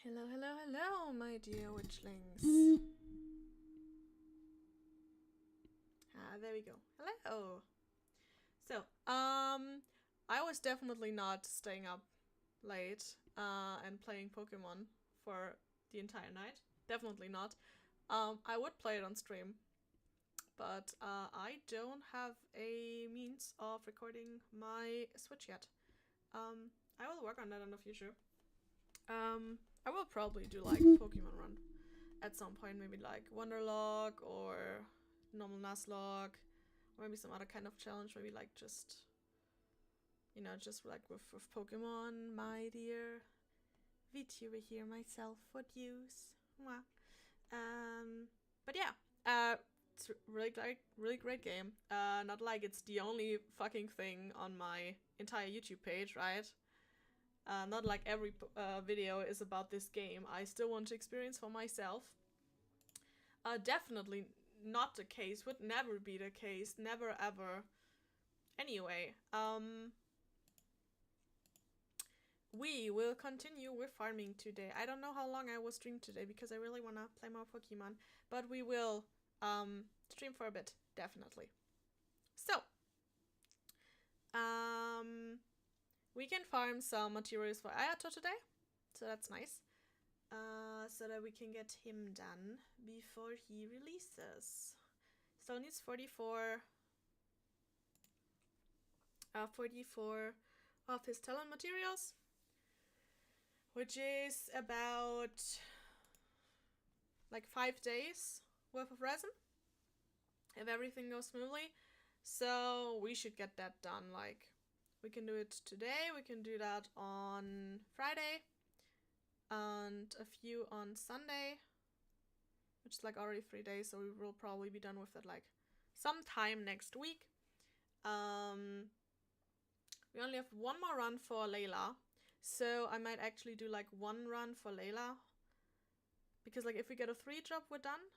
Hello, hello, hello, my dear witchlings. There we go. Hello. So, I was definitely not staying up late and playing Pokemon for the entire night. Definitely not. I would play it on stream, but I don't have a means of recording my Switch yet. I will work on that in the future. I will probably do like Pokemon Run at some point, maybe like Wonderlog or normal Nuzlocke, or maybe some other kind of challenge, maybe like just, you know, just like with Pokemon, my dear VTuber here myself would use. But yeah, it's really great game. Not like it's the only fucking thing on my entire YouTube page, right? Not like every video is about this game. I still want to experience for myself. Definitely not the case, would never be the case, never ever. Anyway, we will continue with farming today. I don't know how long I will stream today because I really want to play more Pokemon, but we will stream for a bit, definitely. So, we can farm some materials for Ayato today, so that's nice. So that we can get him done before he releases. Still needs 44 of his talent materials, which is about like 5 days worth of resin if everything goes smoothly. So we should get that done. Like, we can do it today, we can do that on Friday, and a few on Sunday, which is like already 3 days, so we will probably be done with that like sometime next week. We only have one more run for Layla, so I might actually do like one run for Layla, because like if we get a 3 drop, we're done.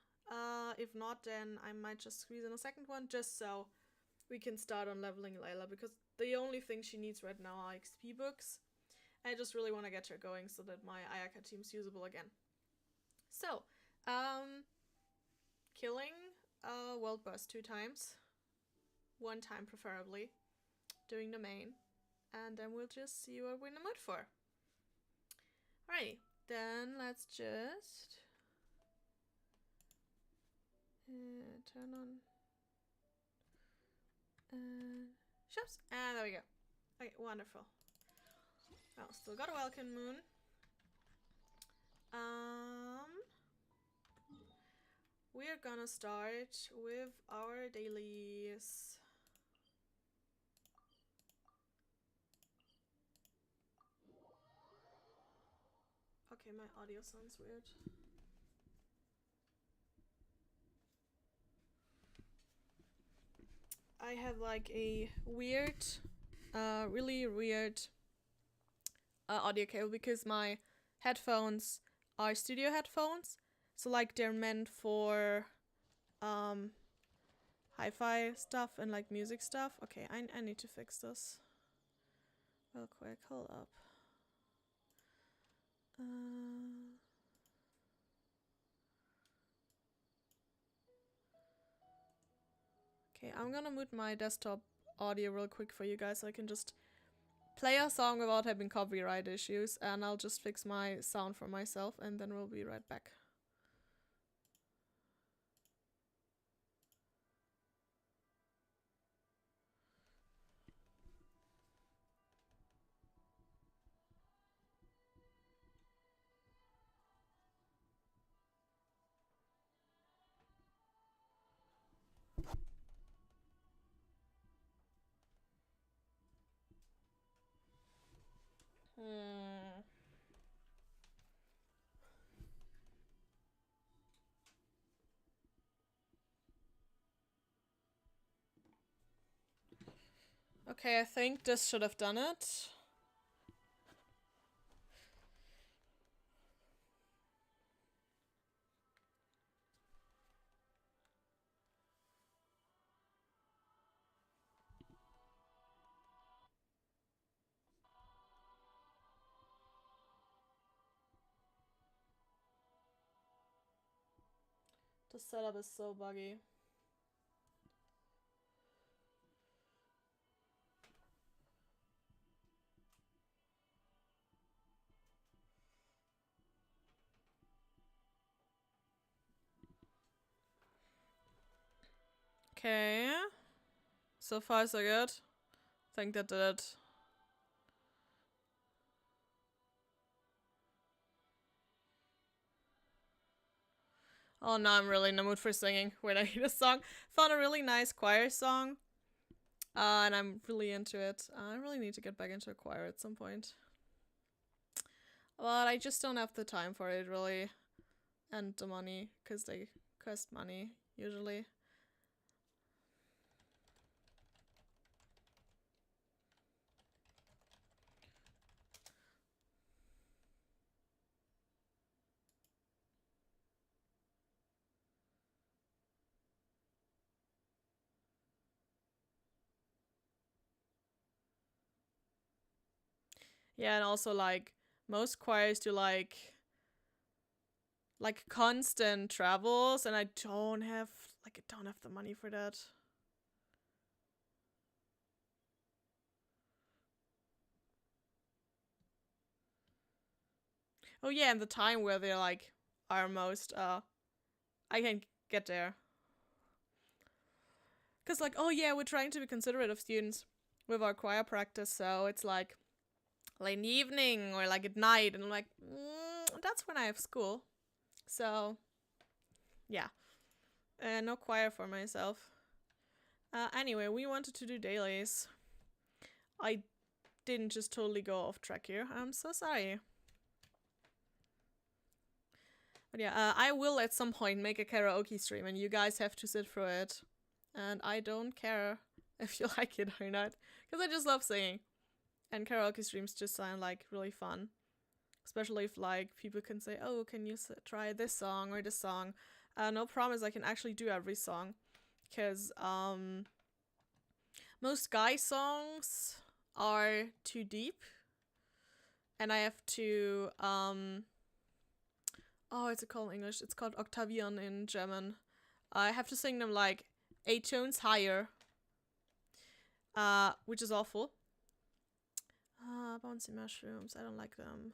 If not, then I might just squeeze in a second one just so we can start on leveling Layla, because the only thing she needs right now are XP books. I just really want to get her going so that my Ayaka team's usable again. So, killing World Burst 2 times. 1 time preferably. Doing the main. And then we'll just see what we're in the mood for. Alrighty, then let's just turn on shops, and there we go. Okay, wonderful. Oh, still got a Welcome Moon. We're gonna start with our dailies. Okay, my audio sounds weird. I have like a weird, really weird audio cable, because my headphones are studio headphones. So like they're meant for hi-fi stuff and like music stuff. Okay, I need to fix this real quick. Hold up. Okay, I'm gonna mute my desktop audio real quick for you guys so I can just play a song without having copyright issues, and I'll just fix my sound for myself, and then we'll be right back. Okay, I think this should have done it. The setup is so buggy. Okay. So far so good. I think that did it. Oh, now I'm really in the mood for singing. Wait, I hear a song. Found a really nice choir song. And I'm really into it. I really need to get back into a choir at some point. But I just don't have the time for it, really. And the money, because they cost money, usually. Yeah, and also, like, most choirs do, like constant travels, and I don't have the money for that. Oh yeah, and the time where they like are most I can get there. Cause like, oh yeah, we're trying to be considerate of students with our choir practice, so it's like late in the evening or like at night, and I'm like, that's when I have school. So yeah. No choir for myself. Anyway, we wanted to do dailies. I didn't just totally go off track here. I'm so sorry. But yeah, I will at some point make a karaoke stream, and you guys have to sit through it. And I don't care if you like it or not, because I just love singing. And karaoke streams just sound like really fun. Especially if like people can say, oh, can you try this song or this song? No promise I can actually do every song. Because most guy songs are too deep. And I have to oh, it's called in English. It's called Octavian in German. I have to sing them like 8 tones higher. Which is awful. Bouncy mushrooms. I don't like them.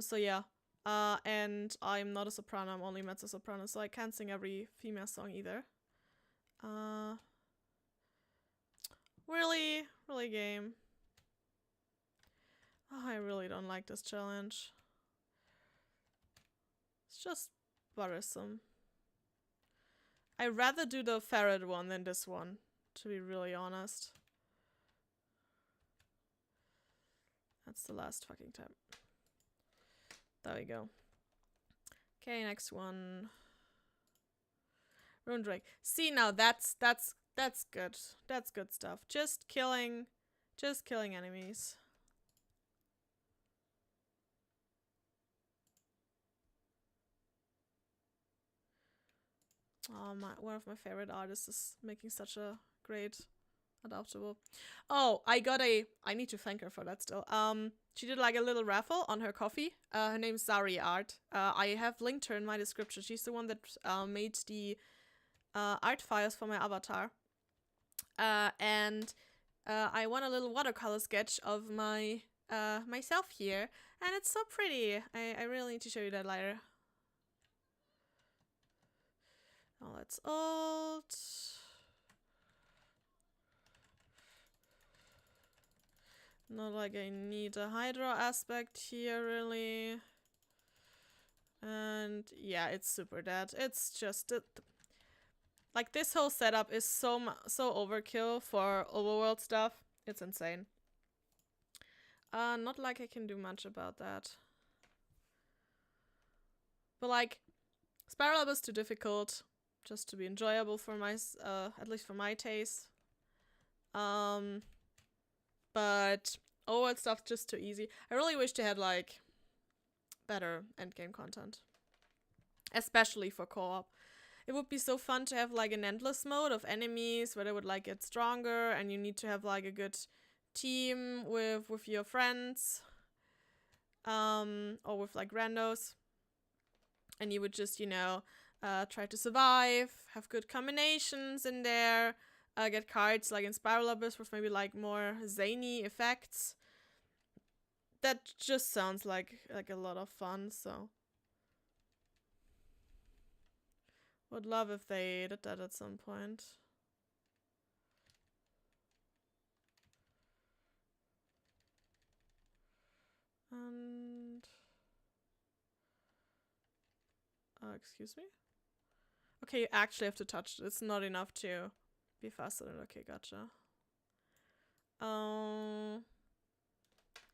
So yeah. And I'm not a soprano. I'm only mezzo soprano, so I can't sing every female song either. Really game. Oh, I really don't like this challenge. It's just bothersome. I'd rather do the ferret one than this one, to be really honest. That's the last fucking time. There we go. Okay, next one. Rune Drake. See, now that's good. That's good stuff. Just killing enemies. Oh, one of my favorite artists is making such a great adaptable. Oh, I need to thank her for that still. She did like a little raffle on her coffee. Her name's Zari Art. I have linked her in my description. She's the one that made the art files for my avatar. And I won a little watercolor sketch of my myself here, and it's so pretty. I really need to show you that later. Oh, that's old. Not like I need a hydro aspect here, really. And yeah, it's super dead. It's just like this whole setup is so overkill for overworld stuff. It's insane. Not like I can do much about that. But like, Spiral Up is too difficult just to be enjoyable for my at least for my taste. But overworld stuff just too easy. I really wish they had like better endgame content, especially for co-op. It would be so fun to have like an endless mode of enemies where they would like get stronger, and you need to have like a good team with your friends, or with like randos. and you would just, you know, try to survive, have good combinations in there, get cards like in Spiral Abyss with maybe like more zany effects. That just sounds like a lot of fun, so would love if they did that at some point. And excuse me? Okay, you actually have to touch it. It's not enough to be faster. Okay, gotcha.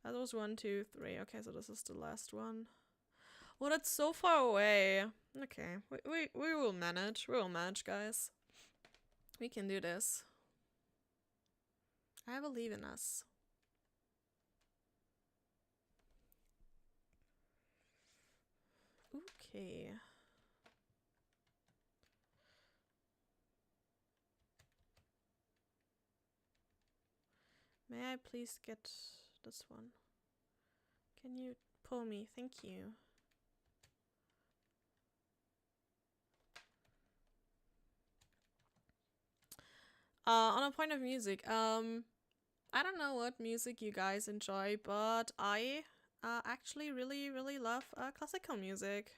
That was 1, 2, 3. Okay, so this is the last one. Well, that's so far away. Okay, we will manage. We will manage, guys. We can do this. I believe in us. Okay. May I please get this one? Can you pull me? Thank you. On a point of music, I don't know what music you guys enjoy, but I actually really love classical music.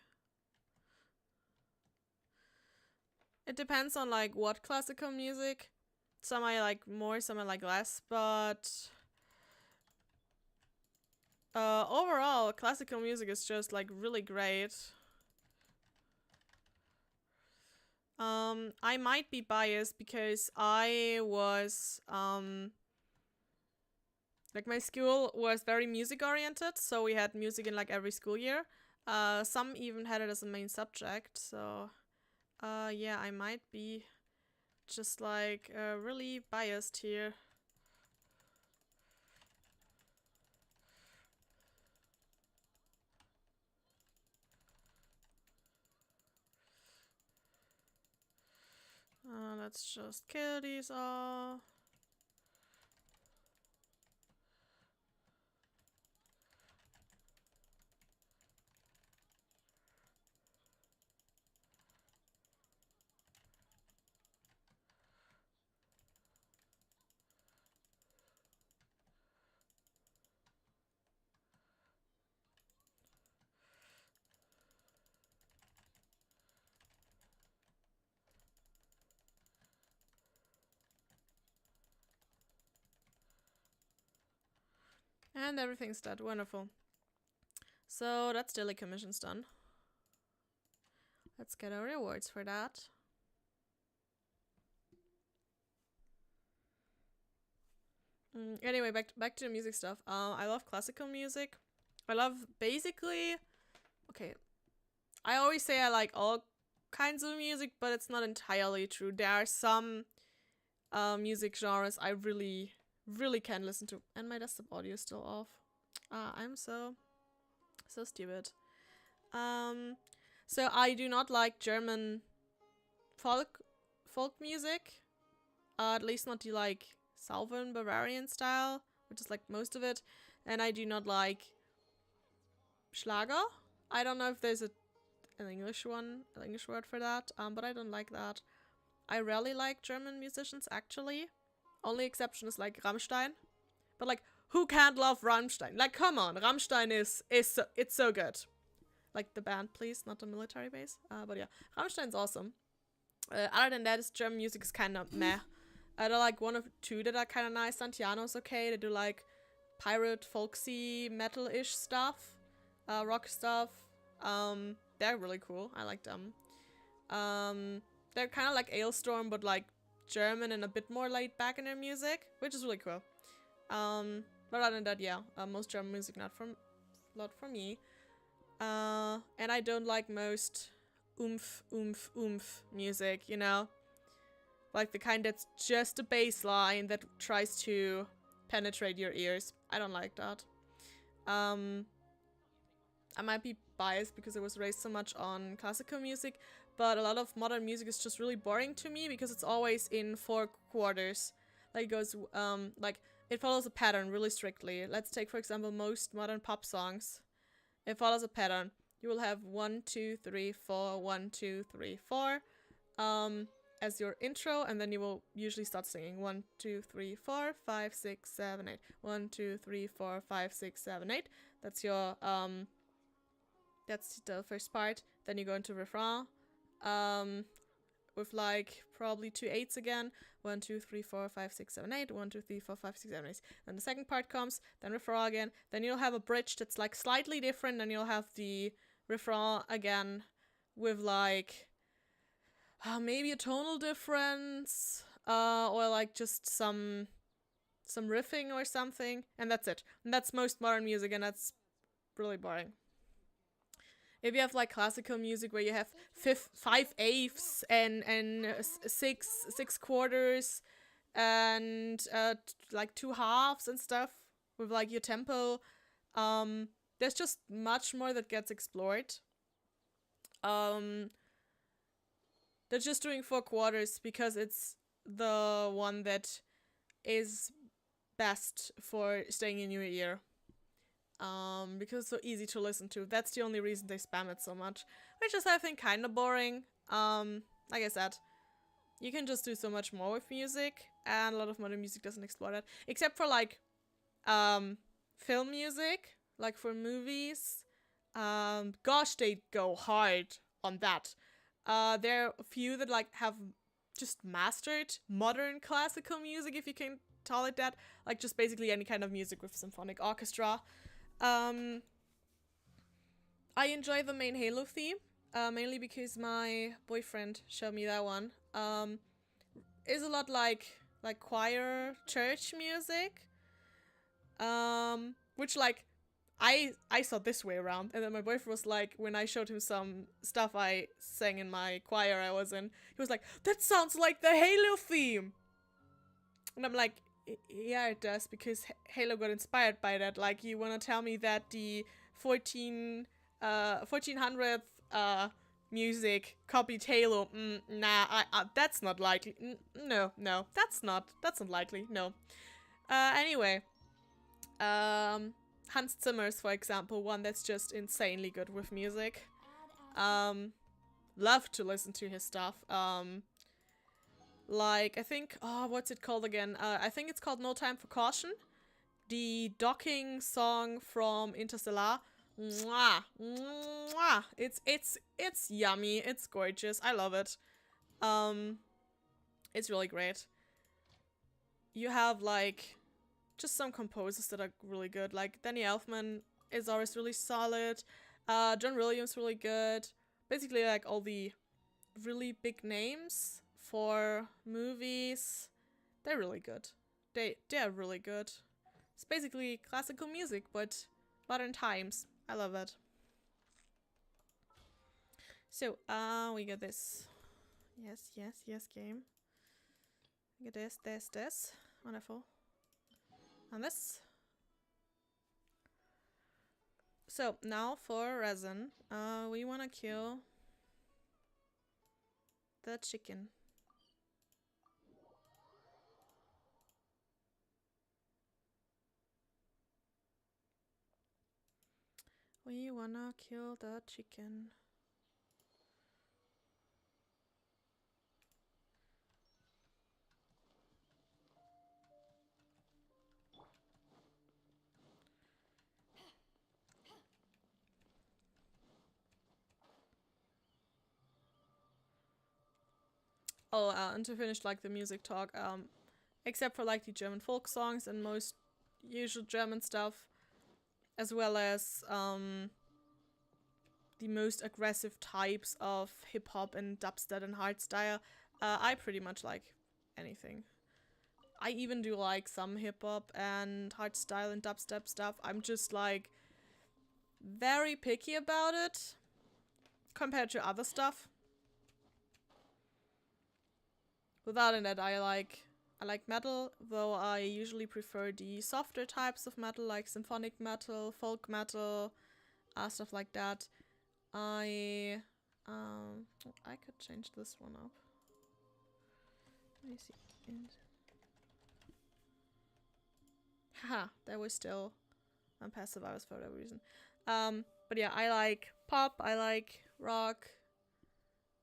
It depends on like what classical music. Some I like more, some I like less, but overall classical music is just like really great. I might be biased because I was like my school was very music oriented, so we had music in like every school year. Some even had it as a main subject, so yeah, I might be just like really biased here. Let's just kill these all. And everything's dead. Wonderful. So that's daily commissions done. Let's get our rewards for that. Anyway, back to the music stuff. I love classical music. I love basically... Okay. I always say I like all kinds of music, but it's not entirely true. There are some music genres I really can listen to. And my desktop audio is still off. I'm so stupid. So I do not like German folk music. At least not the like Southern Bavarian style, which is like most of it. And I do not like Schlager. I don't know if there's an English word for that. But I don't like that. I rarely like German musicians actually. Only exception is like Rammstein. But like, who can't love Rammstein? Like, come on, Rammstein it's so good. Like the band, please, not the military base. But yeah, Rammstein's awesome. Other than that, German music is kind of meh. There are like one or two that are kind of nice. Santiano's okay. They do like pirate, folksy, metal-ish stuff, rock stuff. They're really cool. I like them. They're kind of like Ailstorm, but like German and a bit more laid back in their music, which is really cool. But other than that, yeah, most German music not for me. And I don't like most oomph music, you know? Like the kind that's just a bass line that tries to penetrate your ears. I don't like that. I might be biased because I was raised so much on classical music, but a lot of modern music is just really boring to me because it's always in 4 quarters. Like it goes, like it follows a pattern really strictly. Let's take for example most modern pop songs. It follows a pattern. you will have 1, 2, 3, 4, 1, 2, 3, 4 as your intro, and then you will usually start singing 1, 2, 3, 4, 5, 6, 7, 8. 1, 2, 3, 4, 5, 6, 7, 8. That's your that's the first part. Then you go into refrain with like probably 2 8s again. 1, 2, 3, 4, 5, 6, 7, 8. 1, 2, 3, 4, 5, 6, 7, 8. Then the second part comes, then refrain again. Then you'll have a bridge that's like slightly different, and you'll have the refrain again with like maybe a tonal difference, or like just some riffing or something, and that's it. And that's most modern music, and that's really boring. If you have like classical music where you have 5/8 and 6 quarters and like 2 halves and stuff with like your tempo, there's just much more that gets explored. They're just doing 4 quarters because it's the one that is best for staying in your ear. Because it's so easy to listen to. That's the only reason they spam it so much. Which is, I think, kind of boring. Like I said, you can just do so much more with music, and a lot of modern music doesn't explore that. Except for, like, film music, like for movies. Gosh, they go hard on that. There are a few that, like, have just mastered modern classical music, if you can call it that. Like, just basically any kind of music with symphonic orchestra. I enjoy the main Halo theme, mainly because my boyfriend showed me that one. Is a lot like choir church music. Which like I saw this way around, and then my boyfriend was like, when I showed him some stuff I sang in my choir I was in, he was like, "That sounds like the Halo theme." And I'm like, yeah, it does, because Halo got inspired by that. Like, you wanna tell me that the 1400th music copied Halo? Nah, that's not likely. No, that's not likely. No. Anyway, Hans Zimmer's, for example, one that's just insanely good with music. Love to listen to his stuff. Like, I think, what's it called again? I think it's called No Time for Caution. The docking song from Interstellar. Mwah! Mwah! It's yummy. It's gorgeous. I love it. It's really great. You have, like, just some composers that are really good. Like, Danny Elfman is always really solid. John Williams really good. Basically, like, all the really big names for movies, they're really good. They're really good. It's basically classical music, but modern times. I love it. So, we got this. Yes, game. We got this. Wonderful. And this. So, now for resin, we wanna kill the chicken. We wanna kill the chicken. Oh, and to finish like the music talk, except for like the German folk songs and most usual German stuff, as well as the most aggressive types of hip hop and dubstep and hardstyle, I pretty much like anything. I even do like some hip hop and hardstyle and dubstep stuff. I'm just like very picky about it compared to other stuff. Without that, I like metal, though I usually prefer the softer types of metal, like symphonic metal, folk metal, stuff like that. I could change this one up. Let me see. Haha, that was still unpassive hours for whatever reason. But yeah, I like pop, I like rock,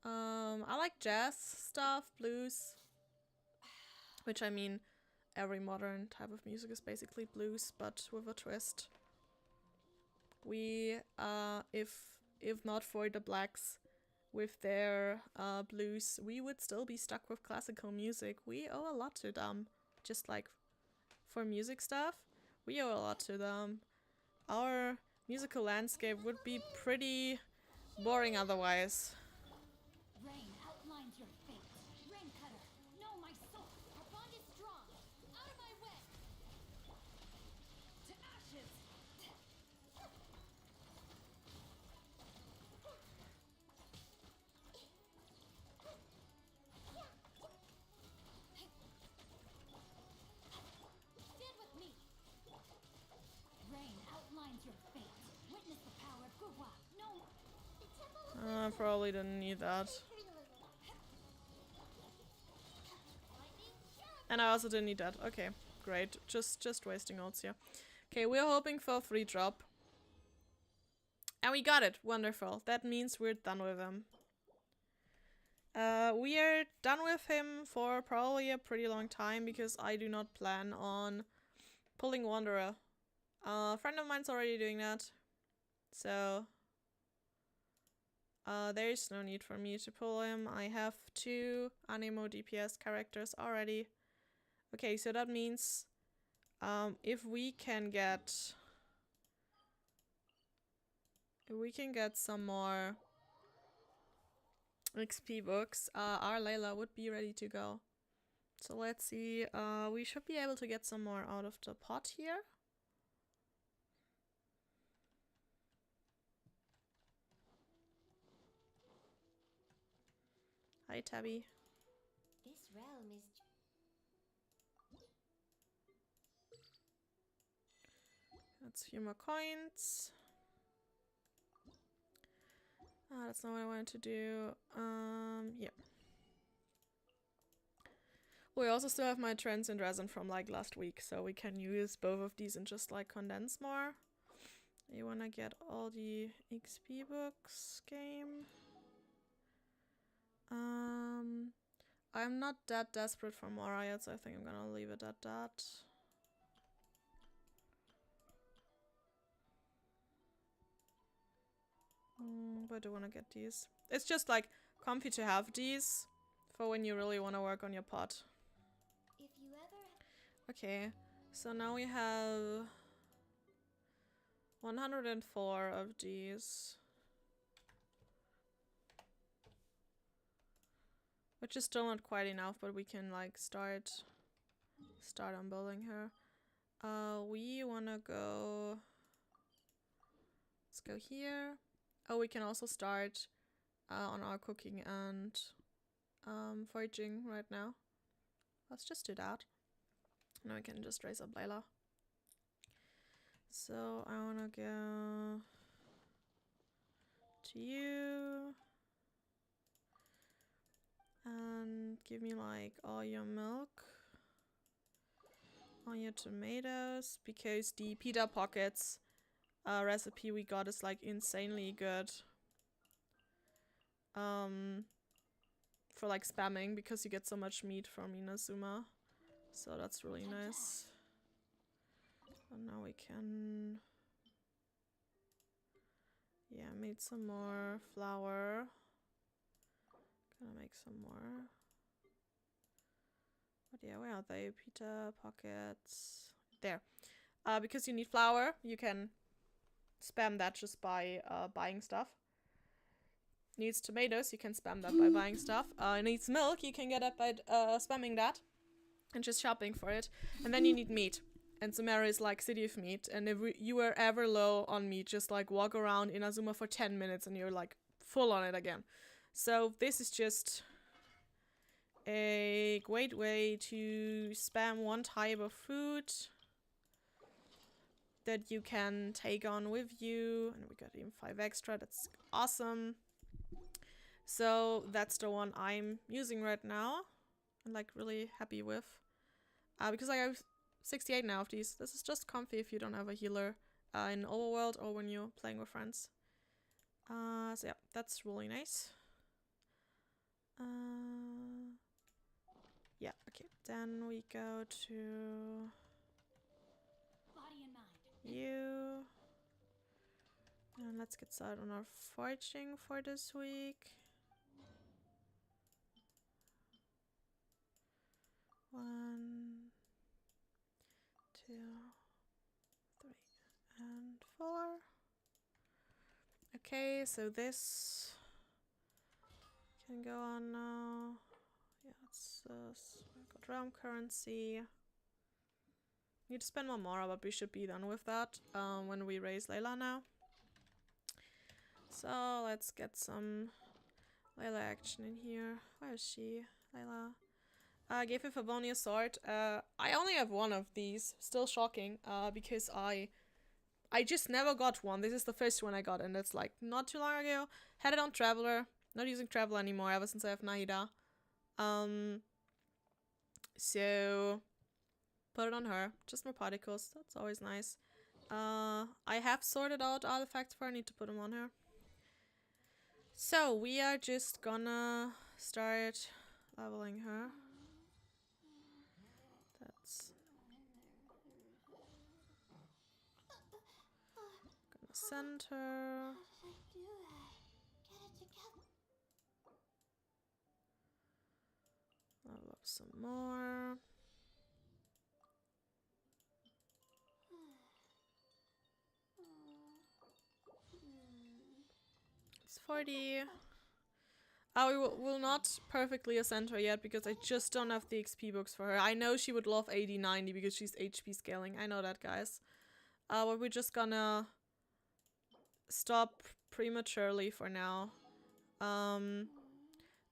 I like jazz stuff, blues, which I mean, every modern type of music is basically blues, but with a twist. We, if not for the Blacks with their blues, we would still be stuck with classical music. We owe a lot to them, just like for music stuff. We owe a lot to them. Our musical landscape would be pretty boring otherwise. Rain outlines your fate. Rain cutter, know my soul. Our bond is strong. Out of my way. To ashes. Stand with me. Rain outlines your fate. Witness the power of Gurwa. No. I probably didn't need that. And I also didn't need that. Okay, great. Just wasting ults here. Okay, we're hoping for a 3-drop. And we got it. Wonderful. That means we're done with him. We are done with him for probably a pretty long time because I do not plan on pulling Wanderer. A friend of mine's already doing that. So there is no need for me to pull him. I have 2 Anemo DPS characters already. Okay, so that means if we can get some more XP books, our Layla would be ready to go. So let's see. We should be able to get some more out of the pot here. Hi, Tabby. This realm is. That's a few more coins. That's not what I wanted to do. Yeah. We also still have my transient resin from like last week, so we can use both of these and just like condense more. You wanna get all the XP books, game. I'm not that desperate for Mora yet, so I think I'm gonna leave it at that. But I do wanna get these. It's just like comfy to have these for when you really wanna work on your pot. If you ever. Okay, so now we have 104 of these. Which is still not quite enough, but we can like start on building her. We wanna go. Let's go here. Oh, we can also start on our cooking and foraging right now. Let's just do that. Now we can just raise up Layla. So I wanna go to you. And give me like all your milk, all your tomatoes, because the pita pockets recipe we got is like insanely good for like spamming, because you get so much meat from Inazuma, so that's really nice. And now we can, yeah, made some more flour. Gonna make some more. But yeah, where are they? Pita pockets. There. Because you need flour, you can spam that just by buying stuff. Needs tomatoes, you can spam that by buying stuff. It needs milk, you can get it by spamming that and just shopping for it. And then you need meat. And Sumeru is like city of meat. And if you were ever low on meat, just like walk around Inazuma for 10 minutes and you're like full on it again. So this is just a great way to spam one type of food that you can take on with you. And we got even 5 extra, that's awesome. So that's the one I'm using right now. I'm like really happy with. Because I have 68 now of these. This is just comfy if you don't have a healer in overworld or when you're playing with friends. So yeah, that's really nice. Yeah, okay. Then we go to Body and mind. you. And let's get started on our foraging for this week. 1, 2, 3, and 4. Okay, so this can go on now. Yeah, it's we've got realm currency. Need to spend one more, but we should be done with that when we raise Layla now. So let's get some Layla action in here. Where is she? Layla. I gave her Favonius sword. I only have one of these. Still shocking. Because I just never got one. This is the first one I got, and it's like not too long ago. Had it on Traveler. Not using Traveler anymore ever since I have Nahida. So put it on her. Just more particles. That's always nice. I have sorted out artifacts for her. I need to put them on her. So we are just gonna start leveling her. That's gonna send her. How did I do that? Get it together. Level up some more. It's 40. We will not perfectly ascend her yet because I just don't have the XP books for her. I know she would love 80, 90 because she's HP scaling. I know that, guys. But we're just gonna stop prematurely for now.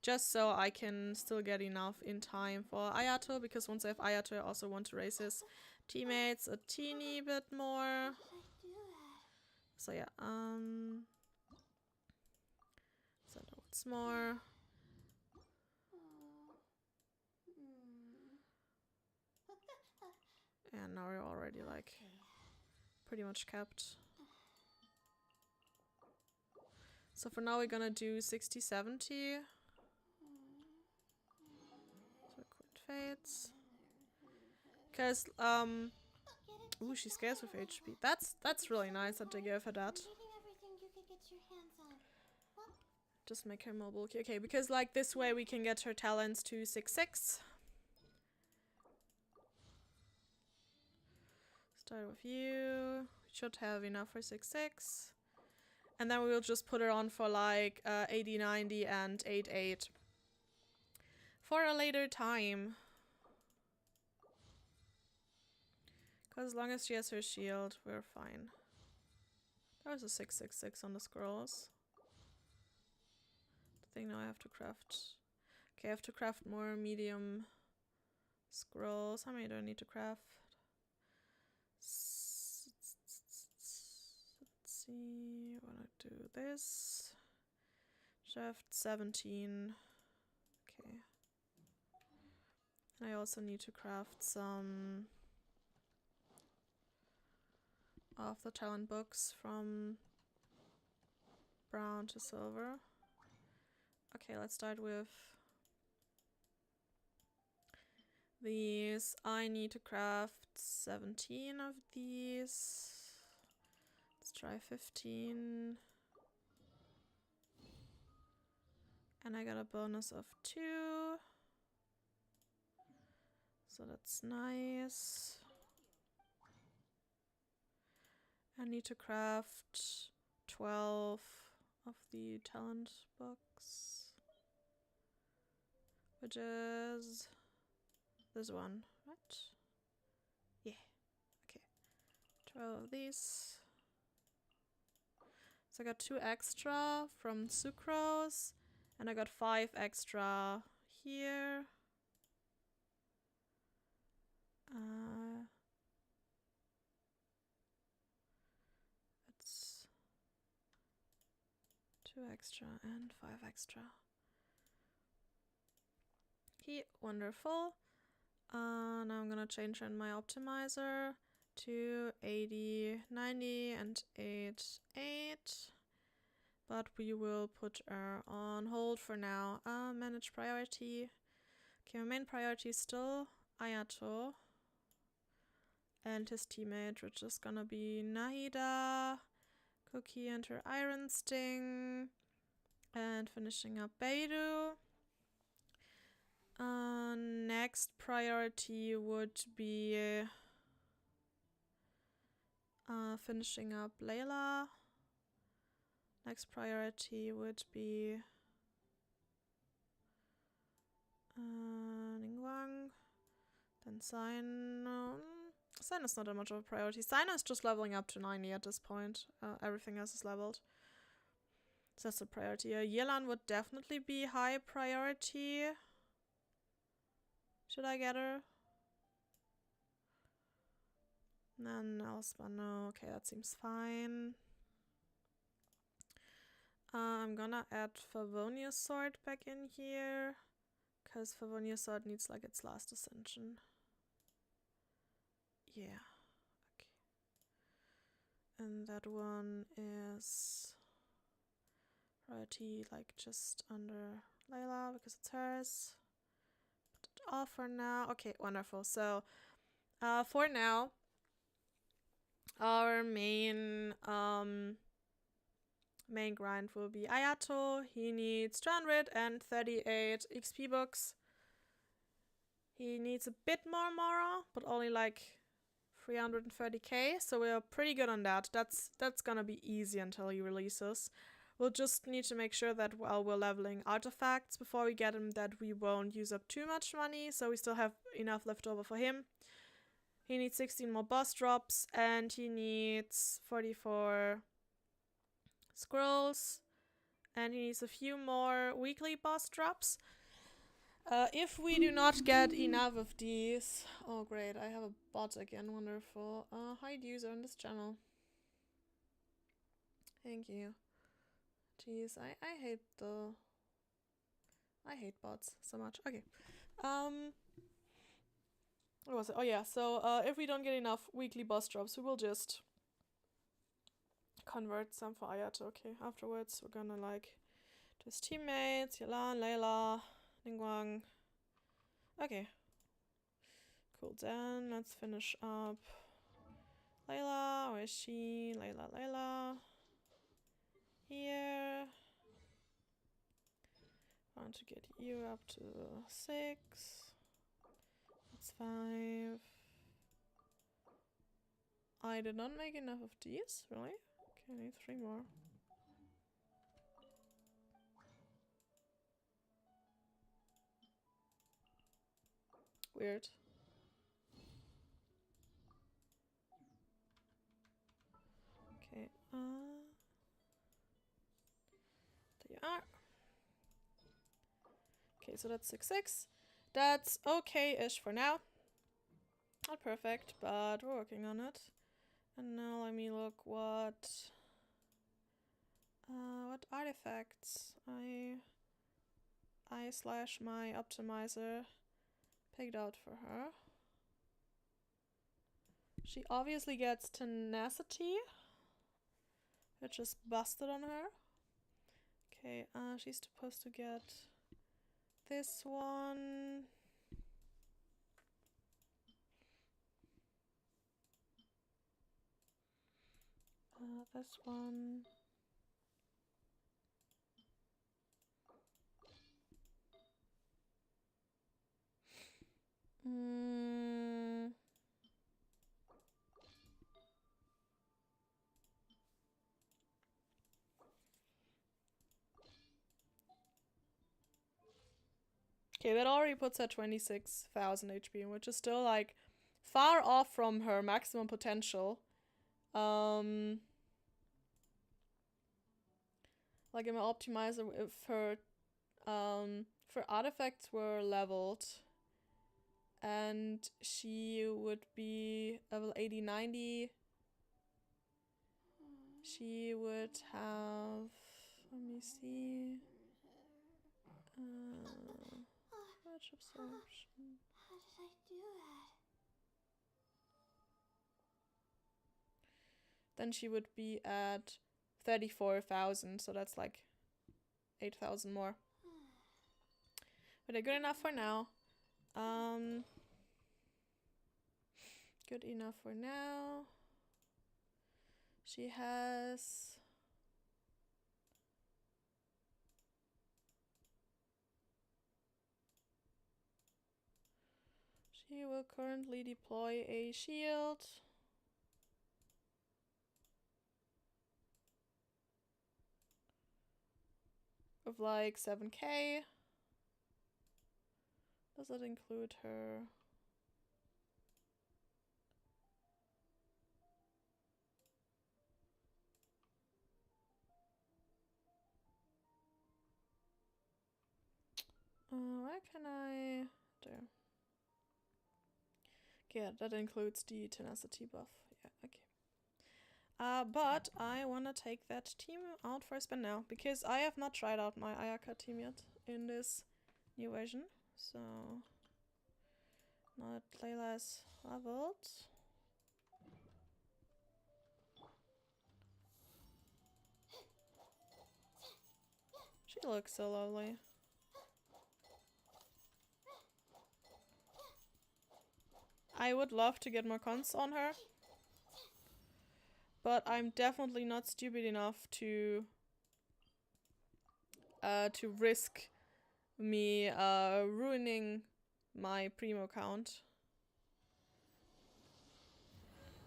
Just so I can still get enough in time for Ayato, because once I have Ayato, I also want to raise his teammates a teeny bit more. So yeah, so what's more? And now we're already like pretty much capped. So for now we're gonna do 60, 70. So quit fates. Cause ooh, she scares with HP. That's really nice that they gave her that. Just make her more bulky. Okay, because like this way we can get her talents to 6-6. Start with you. Should have enough for 6-6. And then we will just put her on for like 80, 90 and 8-8. For a later time. Because as long as she has her shield, we're fine. That was a 6-6-6 on the scrolls. I think now I have to craft. Okay, I have to craft more medium scrolls. How many do I need to craft? Let's see. I wanna do this. Craft 17. Okay. And I also need to craft some of the talent books from brown to silver. Okay, let's start with these. I need to craft 17 of these. Let's try 15. And I got a bonus of 2. So that's nice. I need to craft 12 of the talent books. Which is this one, right? Yeah. Okay. 12 of these. So I got 2 extra from Sucrose. And I got 5 extra here. It's 2 extra and 5 extra. Okay, wonderful. Now I'm gonna change in my optimizer 2, 80, 90, and 8, 8. But we will put her on hold for now. Manage priority. Okay, my main priority is still Ayato. And his teammate, which is gonna be Nahida, Cookie and her Iron Sting, and finishing up Beidou. Next priority would be finishing up Layla. Next priority would be Ningguang. Then Sino. Sino's not that much of a priority. Sino is just leveling up to 90 at this point. Everything else is leveled. So that's a priority. Yelan would definitely be high priority. Should I get her? None else, but no. Okay, that seems fine. I'm gonna add Favonia's sword back in here. Because Favonia's sword needs like its last ascension. Yeah. Okay. And that one is priority like just under Layla because it's hers. Put it all for now. Okay, wonderful. So for now, our main grind will be Ayato. He needs 238 XP books. He needs a bit more Mora, but only like 330k, so we're pretty good on that. That's gonna be easy until he releases. We'll just need to make sure that while we're leveling artifacts before we get him, that we won't use up too much money, so we still have enough left over for him. He needs 16 more boss drops, and he needs 44 scrolls, and he needs a few more weekly boss drops. If we do not get enough of these... Oh great, I have a bot again, wonderful. Hide user on this channel. Thank you. Jeez, I hate bots so much. Okay. What was it? Oh yeah, so if we don't get enough weekly boss drops, we will just convert some for Ayato. Okay, afterwards we're gonna like do his teammates, Yelan, Layla, Ningguang. Okay. Cool, then let's finish up Layla. Where is she? Layla. Here. I want to get you up to 6. That's 5. I did not make enough of these, really? Okay, I need 3 more. Weird. Okay, there you are. Okay, so that's 6. That's okay-ish for now. Not perfect, but we're working on it. And now let me look what artifacts I slash my optimizer picked out for her. She obviously gets tenacity, which is busted on her. Okay, she's supposed to get this one. This one. Okay, that already puts her 26,000 HP, which is still like far off from her maximum potential. Like in my optimizer, if her artifacts were leveled and she would be level 80, 90, she would have, let me see, much absorption. How did I do that? then she would be at 34,000. So that's like 8,000 more. But they're good enough for now. Good enough for now. She has... She will currently deploy a shield. Of like 7k. Does that include her? Where can I... There. Yeah, that includes the tenacity buff. Yeah, okay. But I wanna take that team out for a spin now, because I have not tried out my Ayaka team yet in this new version. So now that Layla is leveled. She looks so lovely. I would love to get more cons on her, but I'm definitely not stupid enough to risk me ruining my primo count.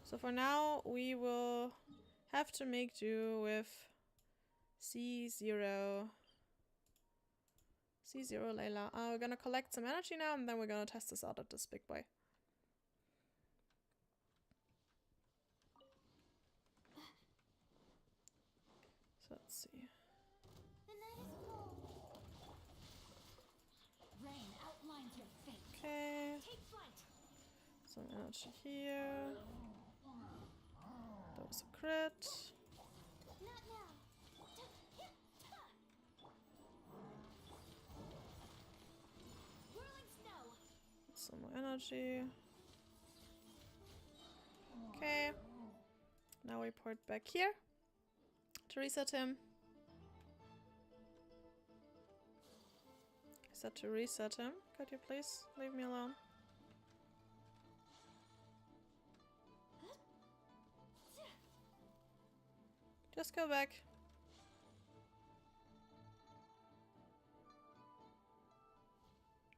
So for now we will have to make do with C0 Layla. We're gonna collect some energy now, and then we're gonna test this out at this big boy. So let's see. The night is cold. Rain outlines your fate. Okay. Take flight. Some energy here. That was a crit. Not now. Whirling snow. Some more energy. Okay. Now we port back here to reset him. I said to reset him. Could you please leave me alone? Just go back.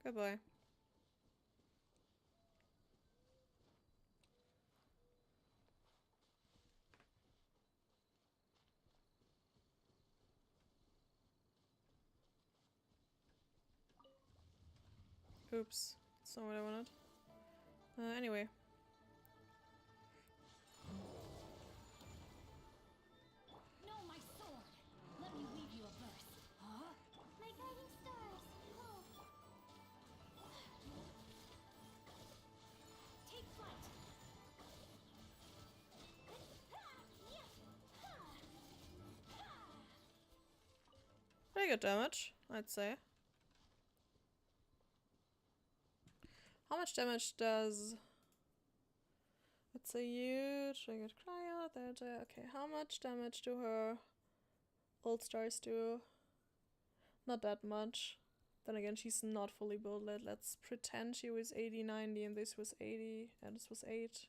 Goodbye. Oops, that's not what I wanted. Anyway. No, my sword. Let me weave you a verse. Huh? My guiding stars. Oh. Take flight. Pretty good damage, I'd say. How much damage does... It's a huge... I get cryo, there. Okay, how much damage do her old stars do? Not that much. Then again, she's not fully builded. Let's pretend she was 80, 90, and this was 80, and this was 8.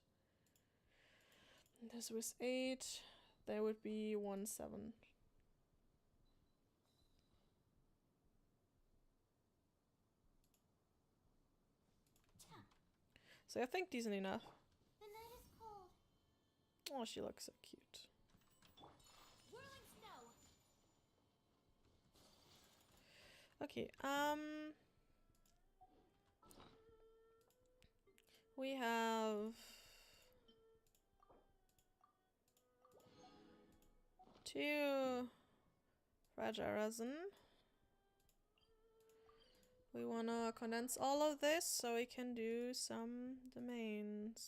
And this was 8. There would be 1, 7. So I think decent enough. The night is cold. Oh, she looks so cute. Whirling snow. Okay, we have 2 fragile resin. We wanna condense all of this so we can do some domains.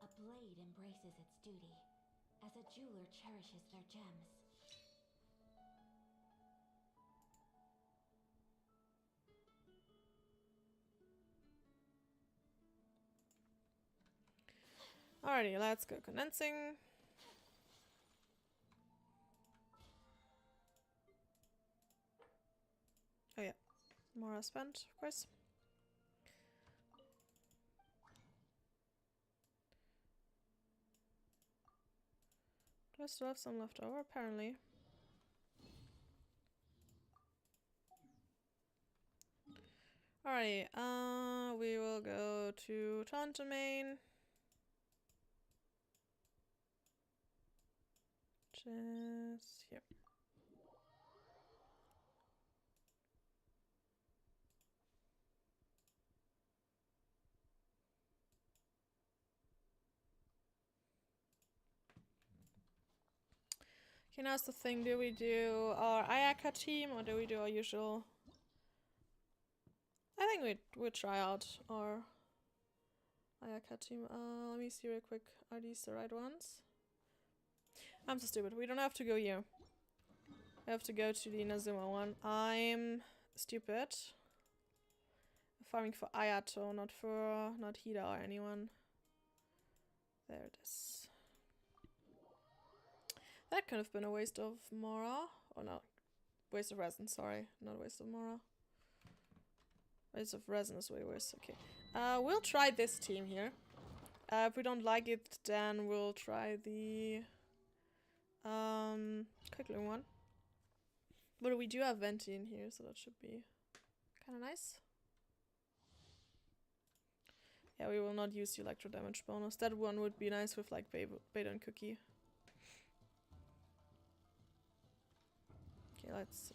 A blade embraces its duty. as a jeweler cherishes their gems. Alrighty, let's go condensing. Oh yeah, more spent, of course. Do I still have some left over? Apparently. Alrighty, we will go to Taunt Domain. Just here. Okay, now it's the thing, do we do our Ayaka team or do we do our usual? I think we'd try out our Ayaka team. Let me see real quick. Are these the right ones? I'm so stupid. We don't have to go here. We have to go to the Inazuma one. I'm stupid. Farming for Ayato, not Hida or anyone. There it is. That could have been a waste of Mora. Oh no. Waste of resin, sorry. Not a waste of Mora. Waste of resin is way worse. Okay. We'll try this team here. If we don't like it, then we'll try the quickly one. But we do have Venti in here, so that should be kinda nice. Yeah, we will not use the electro damage bonus. That one would be nice with like Beta and Cookie. Okay, let's see.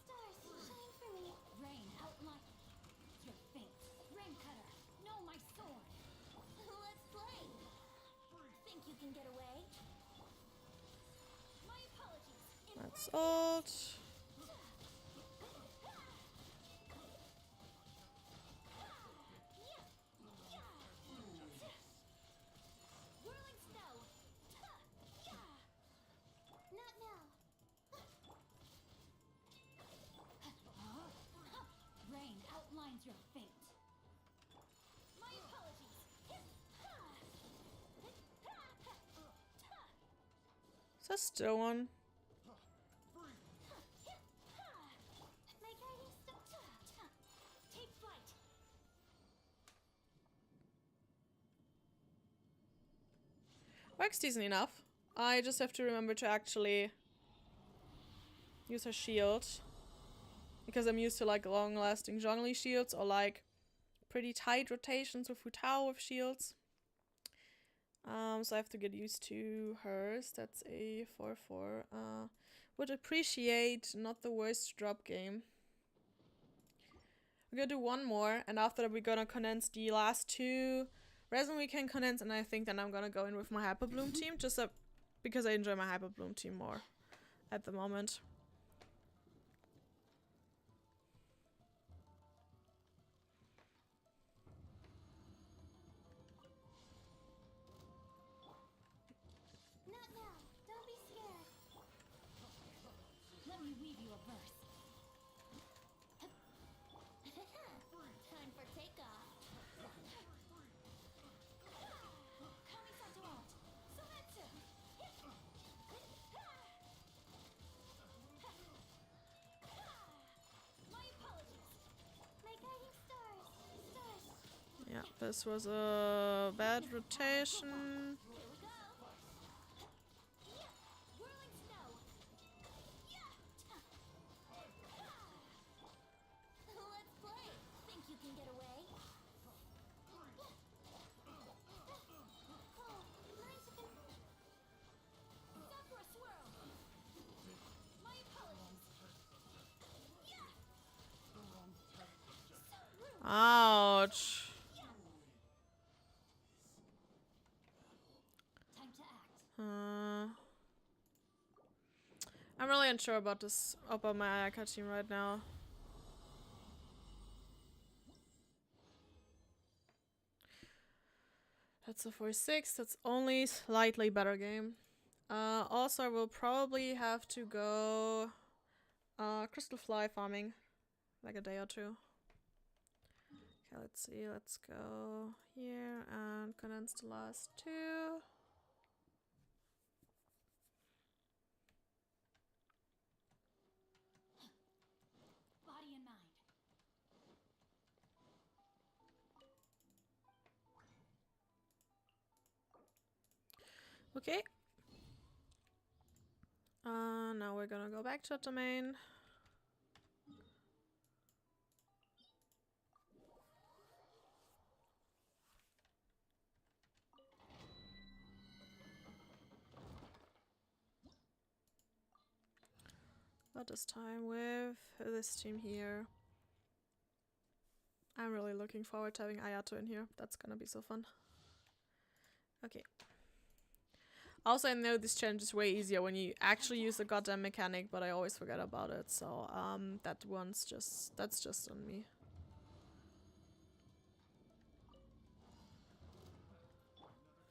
Stars, shine for me. Rain, outline your fate. Rain cutter, know my sword. Let's play. Think you can get away? My apologies. That's ult. Whirling snow. Not now. Rain outlines your fate. My apologies. Is that still one? My guiding star. Take flight. Works decent enough. I just have to remember to actually use her shield. Because I'm used to like long-lasting Zhongli shields or like pretty tight rotations with Futao with shields. So I have to get used to hers. That's a 4/4. Would appreciate not the worst drop game. We're gonna do one more, and after that we're gonna condense the last two resin we can condense, and I think then I'm gonna go in with my Hyper Bloom team, just because I enjoy my Hyper Bloom team more at the moment. Not now. Don't be scared. Let me weave you a verse. Time for takeoff. Kamisato out. Sumetsu. My apologies. My guiding stars. Stars. Yeah, this was a bad rotation. Here we go. Whirling snow. Let's play. Think you can get away? Oh, nice of him. Sakura swirl. My apologies. So rude. Ouch. Time to act. I'm really unsure about this about my Ayaka team right now. That's a 46. That's only slightly better game. Also, I will probably have to go crystal fly farming, like a day or two. Okay, let's see. Let's go here and condense the last two. Body and mind. Okay. Now we're gonna go back to the domain. But this time with this team here. I'm really looking forward to having Ayato in here. That's gonna be so fun. Okay. Also, I know this challenge is way easier when you actually use the goddamn mechanic, but I always forget about it. So, that's just on me.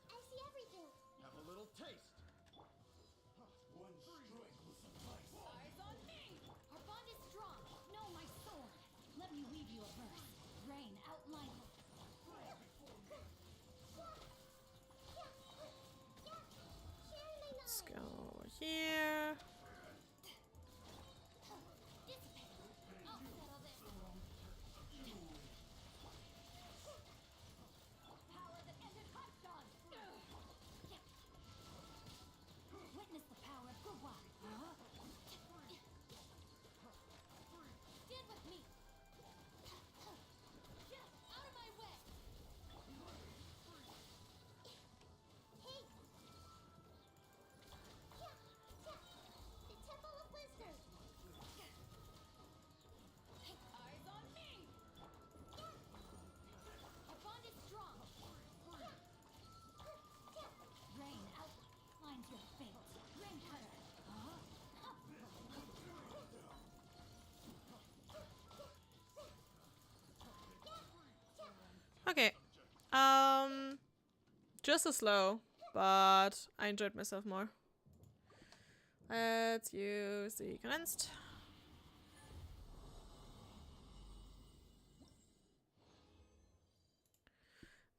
I see everything. Have a little taste. One strike will suffice. Eyes on me. Our bond is strong. Know my sword. Let me weave you a verse. Rain outline. Let's go over here. I'll settle this. Power that ended Hotdog. Witness the power of Gurwa. Stand with me. Out of my way. Hey. The Temple of Wisdom. Eyes on me. Our bond is strong. Rain outlines your fate. Rain cutter. Okay. Just as slow, but I enjoyed myself more. Let's use the condensed.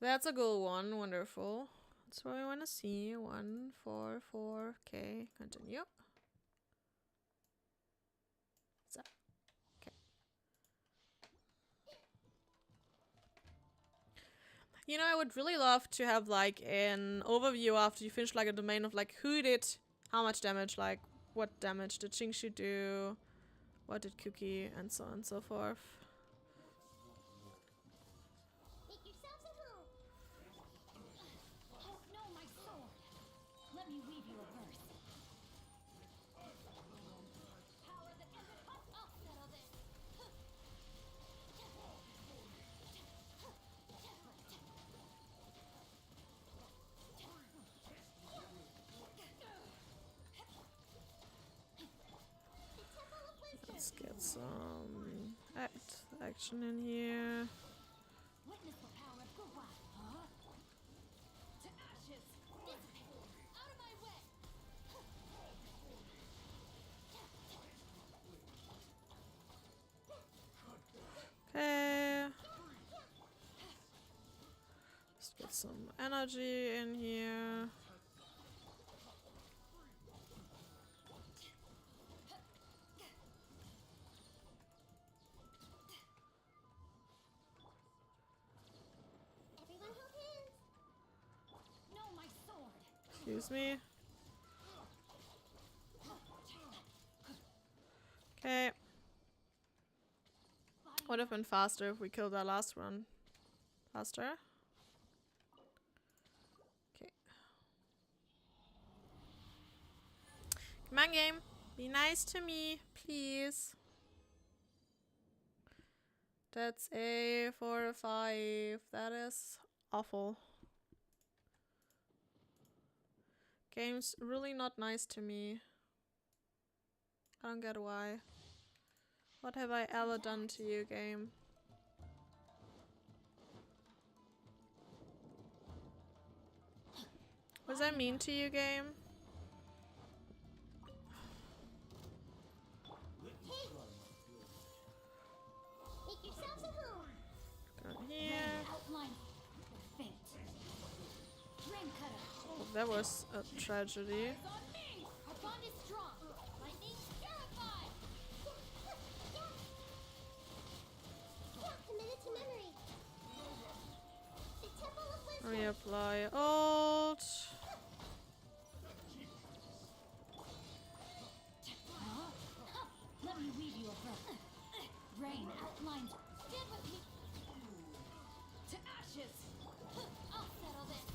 That's a good one. Wonderful. That's what we want to see. 1, 4, 4. Okay, continue. So, okay. You know, I would really love to have like an overview after you finish like a domain of like who did how much damage, like what damage did Xingshu do, what did Cookie, and so on and so forth. Make yourselves at home. Know my sword. Let me weave you a verse. Power that ended I'll settle this. Let's get some action in here. Witness the power of Gurwa. To ashes. Dissipate. Out of my way. Okay. Let's get some energy in here. Everyone hold hands. Know my sword. Excuse me. Okay. Would have been faster if we killed that last one faster. Okay. Come on, game. Be nice to me, please. That's a 4 or 5. That is awful. Game's really not nice to me. I don't get why. What have I ever done to you, game? Was I mean to you, game? Make yourselves at home. Go here. Outline your fate. Rain cutter. Oh, that was a tragedy. Eyes on me. Our bond is strong. Lightning purified. Committed to memory. The temple of wisdom. Reapply ult. Let me weave you a birth. Rain outlines. Get with me. To ashes. I'll settle this.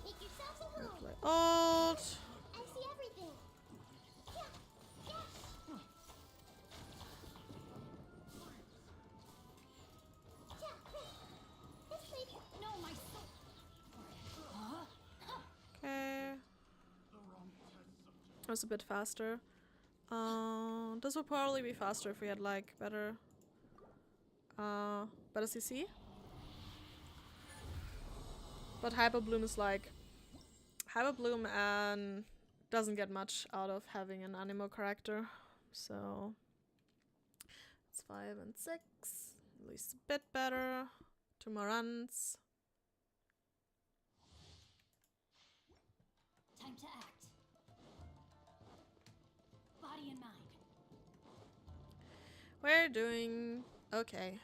Make yourselves at home. Reapply ult. I see everything. This way. No, my soul. Okay. That was a bit faster. This would probably be faster if we had like better CC. But Hyper Bloom is like Hyper Bloom and doesn't get much out of having an animo character. So it's 5 and 6. At least a bit better. 2 more runs. Time to act. Body and mind. We're doing okay.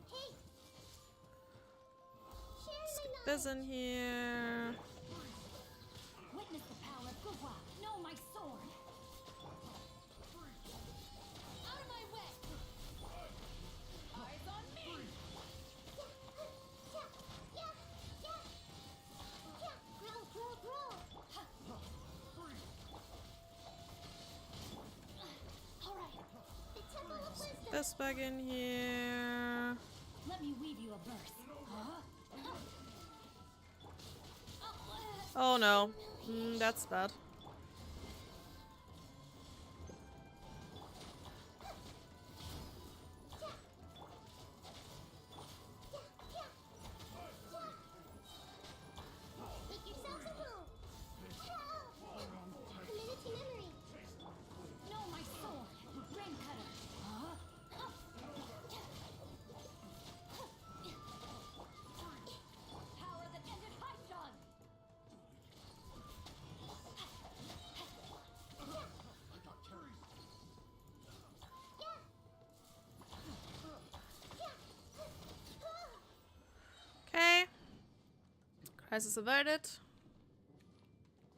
Hey! Let's Share get my this in here. Witness the power of Gugwa. Know my sword. Out of my way. Eyes on me. Grow. All right. The temple of wisdom. This back in here. Let me weave you a verse. Oh no. That's bad. Make yourselves at home. Committed to memory. Know my sword. Rain cutter. Power that ended Haishan. I got carried. Okay. Crisis averted.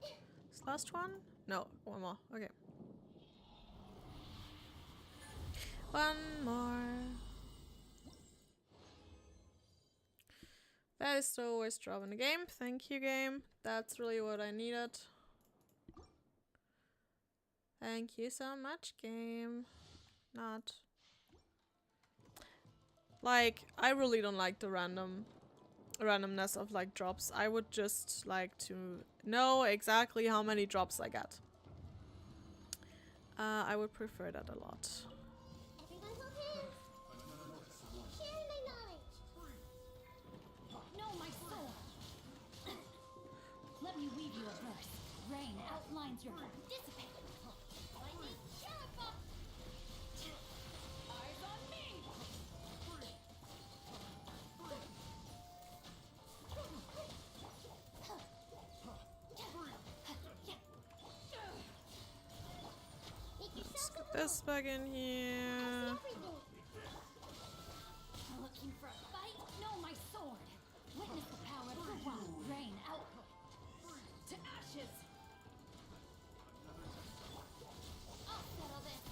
This last one? No, one more. Okay. One more. That is the worst job in the game. Thank you, game. That's really what I needed. Thank you so much, game. Not. Like, I really don't like the randomness of like drops. I would just like to know exactly how many drops I get. I would prefer that a lot. Everyone hold hands. Share my knowledge. Know my sword. Let me weave you a verse. Rain outlines your dissipate. Lightning purify. Eyes on me. Make Let's yourself get this back in here. everything. Looking for a fight? Know my sword. Witness the power of the wild. Rain out. To ashes. I'll settle this.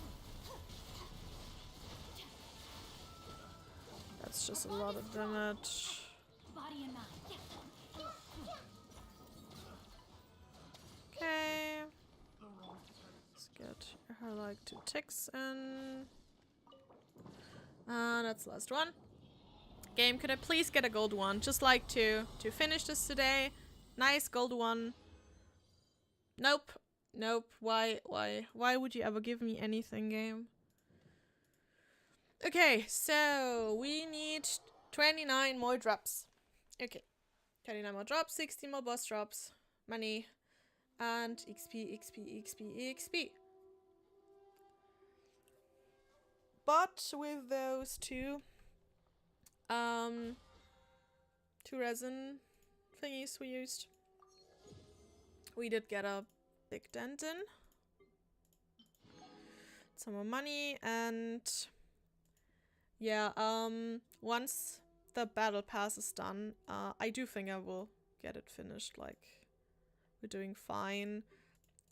That's just a lot of damage. Body and mind. Okay. Let's get her like 2 ticks in. That's the last one. Game, could I please get a gold one? Just like to finish this today. Nice gold one. Nope. Nope. Why would you ever give me anything, game? Okay, so we need 29 more drops. Okay, 29 more drops, 60 more boss drops, money, and XP, XP, XP, XP. But with those two resin thingies we used, we did get a big dent in. Some more money, and yeah, once the battle pass is done, I do think I will get it finished. Like, we're doing fine.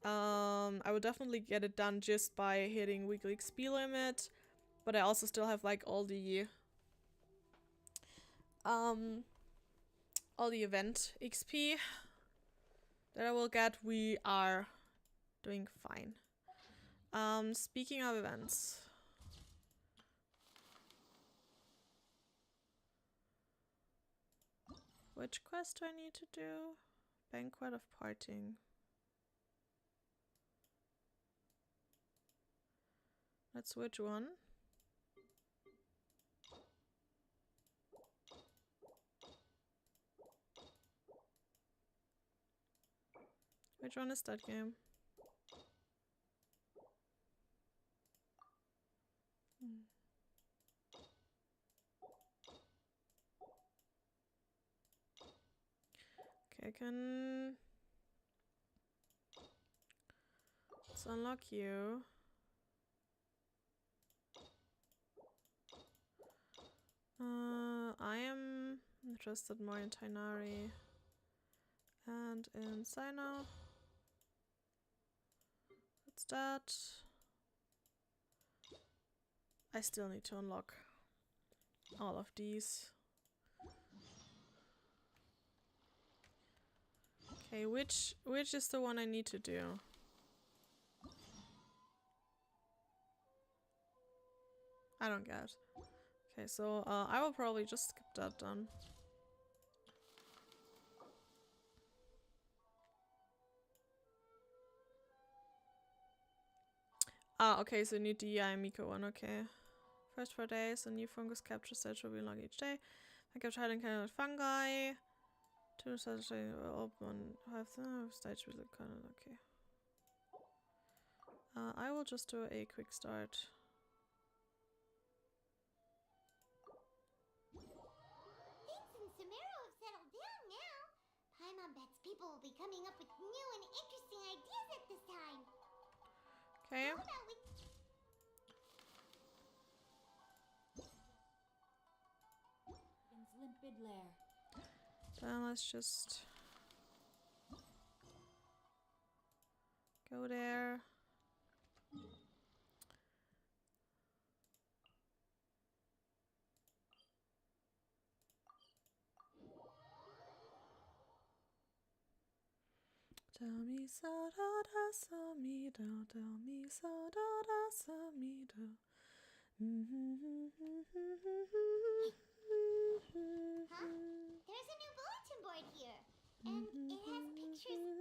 I will definitely get it done just by hitting weekly XP limit, but I also still have like all the event XP that I will get. We are doing fine. Speaking of events, which quest do I need to do? Banquet of Parting. That's which one? Which one is that game? Okay, I can... Let's unlock you. I am interested more in Tainari and in Sino. What's that? I still need to unlock all of these. Okay, which is the one I need to do? I don't get. Okay, so I will probably just skip that then. Ah, okay, so you need the Miko one, okay. First 4 days, a new fungus capture stage will be unlocked each day. I kept hiding kind of fungi. 2 stages will open. 5 stage will kind of okay. I will just do a quick start. Things in Sumeru have settled down now. Paimon bets people will be coming up with new and interesting ideas at this time. Okay. How about we... Limpid lair. Then let's just go there. Tell me so da da so me do, tell me so da da so me do. Huh? There's a new bulletin board here. And it has pictures.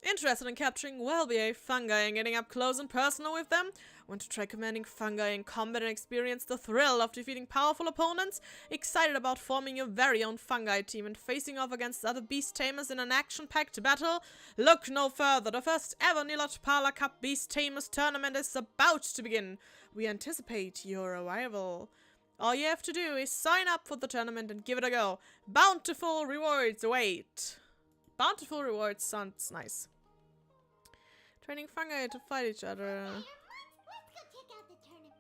Interested in capturing well-behaved fungi and getting up close and personal with them? Want to try commanding fungi in combat and experience the thrill of defeating powerful opponents? Excited about forming your very own fungi team and facing off against other beast tamers in an action-packed battle? Look no further, the first ever Nilatpala Cup Beast Tamers tournament is about to begin. We anticipate your arrival. All you have to do is sign up for the tournament and give it a go. Bountiful rewards await. Bountiful rewards sounds nice. Training fungi to fight each other. Let's go check out the tournament.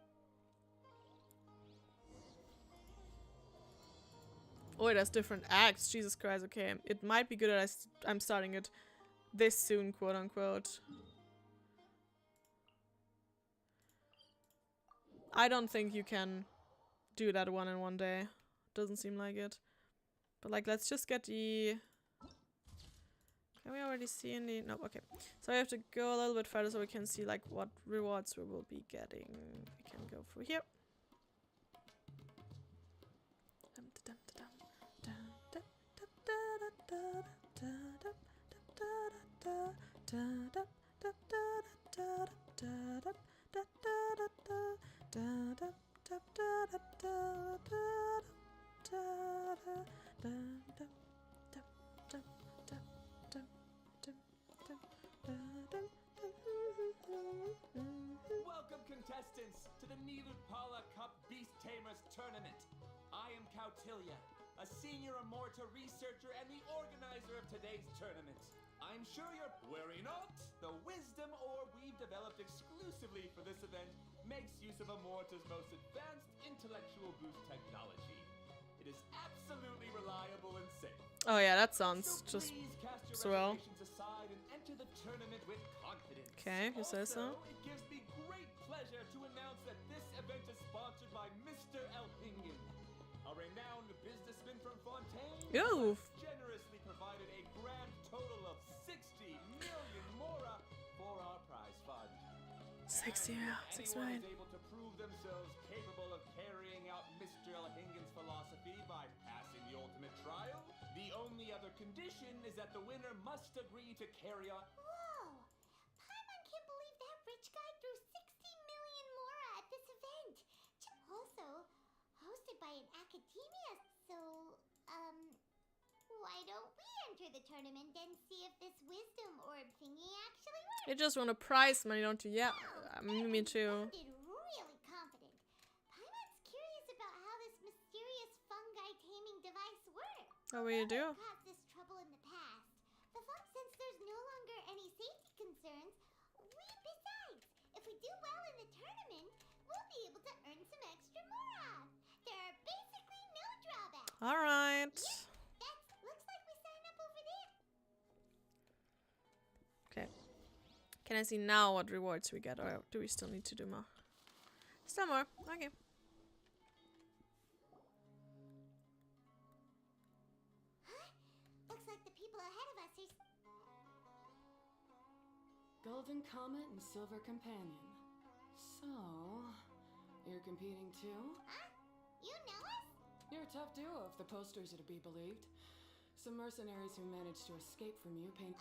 Oh, there's different acts. Jesus Christ, okay. It might be good that I'm starting it this soon, quote unquote. I don't think you can do that one in one day. Doesn't seem like it. But like, let's just get the... Can we already see any? Nope, okay. So we have to go a little bit further so we can see like what rewards we will be getting. We can go through here. tournament. I am Cautilia, a senior Immorta researcher and the organizer of today's tournament. I'm sure you're worry not. The wisdom orb we've developed exclusively for this event makes use of Immorta's most advanced intellectual boost technology. It is absolutely reliable and safe. Oh yeah, that sounds So just please cast your swell. reservations aside and enter the tournament with confidence. Okay, who says so? Also, it gives me great pleasure to announce that this event is sponsored by Mr. Elhingen, a renowned businessman from Fontaine, Ooh. who has generously provided a grand total of 60 million mora for our prize fund. 60, And yeah, if 6 anyone million. is able to prove themselves capable of carrying out Mr. Elhingen's philosophy by passing the ultimate trial, the only other condition is that the winner must agree to carry on. Whoa! Paimon can't believe that rich guy threw 60 million mora at this event. Also, hosted by an academia, so, why don't we enter the tournament and see if this wisdom orb thingy actually works? You just want a prize money, don't you? Yeah, me too. Sounded really confident. Paimon's curious about how this mysterious fungi taming device works. What will you do? Caused this trouble in the past. Since there's no longer any safety concerns, besides, if we do well in the tournament, we'll be able to earn some extra mora. There are basically no drawbacks. Alright. Looks like we sign up over there. Okay. Can I see now what rewards we get, or do we still need to do more? Still more. Okay. Looks like the people ahead of us are... Golden Comet and Silver Companion. So, you're competing too? Huh? You know us? You're a tough duo if the posters are to be believed. Some mercenaries who managed to escape from you paint...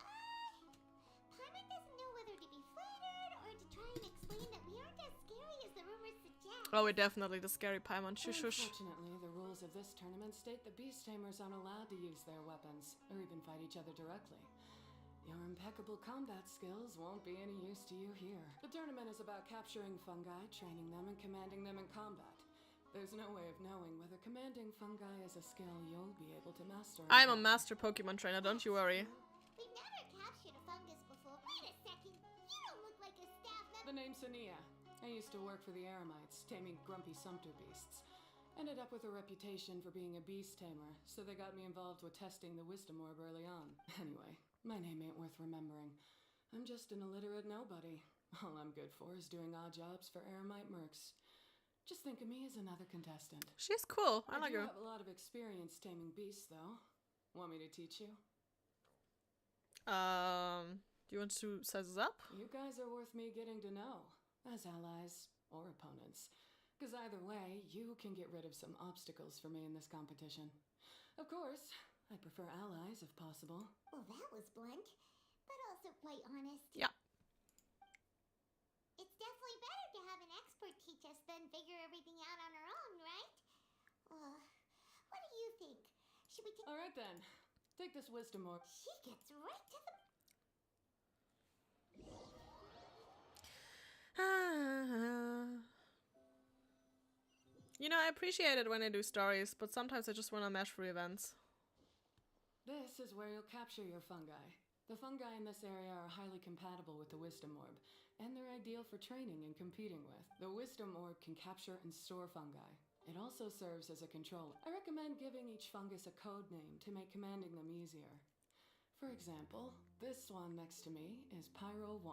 Paimon doesn't know whether to be flattered or to try and explain that we aren't as scary as the rumors suggest. Oh, we're definitely the scary Paimon. Shush, shush. Unfortunately, the rules of this tournament state that beast tamers aren't allowed to use their weapons, or even fight each other directly. Your impeccable combat skills won't be any use to you here. The tournament is about capturing fungi, training them, and commanding them in combat. There's no way of knowing whether commanding fungi is a skill you'll be able to master. I'm a master Pokemon trainer, don't you worry. We've never captured a fungus before. Wait a second. You don't look like a staff member. The name's Ania. I used to work for the Eremites, taming grumpy sumpter beasts. Ended up with a reputation for being a beast tamer, so they got me involved with testing the wisdom orb early on. Anyway, my name ain't worth remembering. I'm just an illiterate nobody. All I'm good for is doing odd jobs for Eremite mercs. Just think of me as another contestant. She's cool. I like do her. have a lot of experience taming beasts, though. Want me to teach you? Do you want to size us up? You guys are worth me getting to know, as allies or opponents. Because either way, you can get rid of some obstacles for me in this competition. Of course, I prefer allies if possible. Well, that was blunt, but also quite honest. Yeah. It's definitely better to have an expert teach us than figure everything out on our own, right? What do you think? Should we take... Alright then, take this wisdom orb. She gets right to the... You know, I appreciate it when I do stories, but sometimes I just want to mash through events. This is where you'll capture your fungi. The fungi in this area are highly compatible with the wisdom orb, and they're ideal for training and competing with. The wisdom orb can capture and store fungi. It also serves as a controller. I recommend giving each fungus a code name to make commanding them easier. For example, this one next to me is Pyro 1,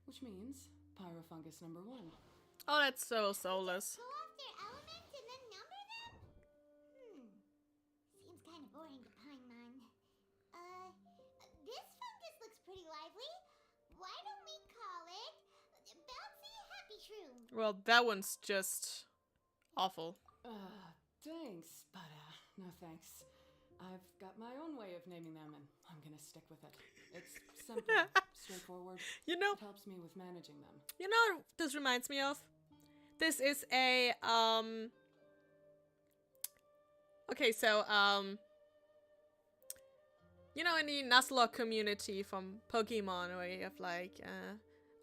which means Pyrofungus number 1. Oh, that's so soulless. Go off their element and then number them? Seems kind of boring to Paimon. This fungus looks pretty lively. Why don't we call it Bouncy Happy Shroom? Well, that one's just awful. Thanks, but no thanks. I've got my own way of naming them, and I'm gonna stick with it. It's simple, straightforward. You know, It helps me with managing them. you know what this reminds me of? This is a, okay, so, you know, in the Nuzlocke community from Pokemon, where you have, like,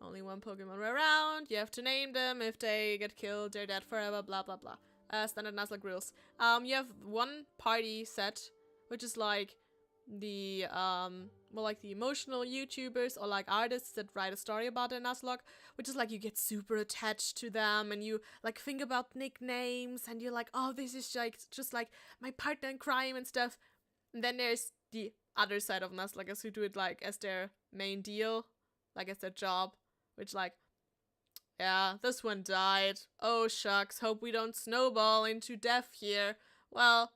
only one Pokemon around, you have to name them, if they get killed, they're dead forever, blah, blah, blah. standard Nuzlocke rules. You have one party set, which is like the more like the emotional YouTubers or like artists that write a story about their Nuzlocke, which is like you get super attached to them and you like think about nicknames and you're like, oh, this is like just like my partner in crime and stuff. And then there's the other side of Nuzlockers who do it like as their main deal, like as their job, which like, yeah, this one died. Oh shucks, hope we don't snowball into death here. Well,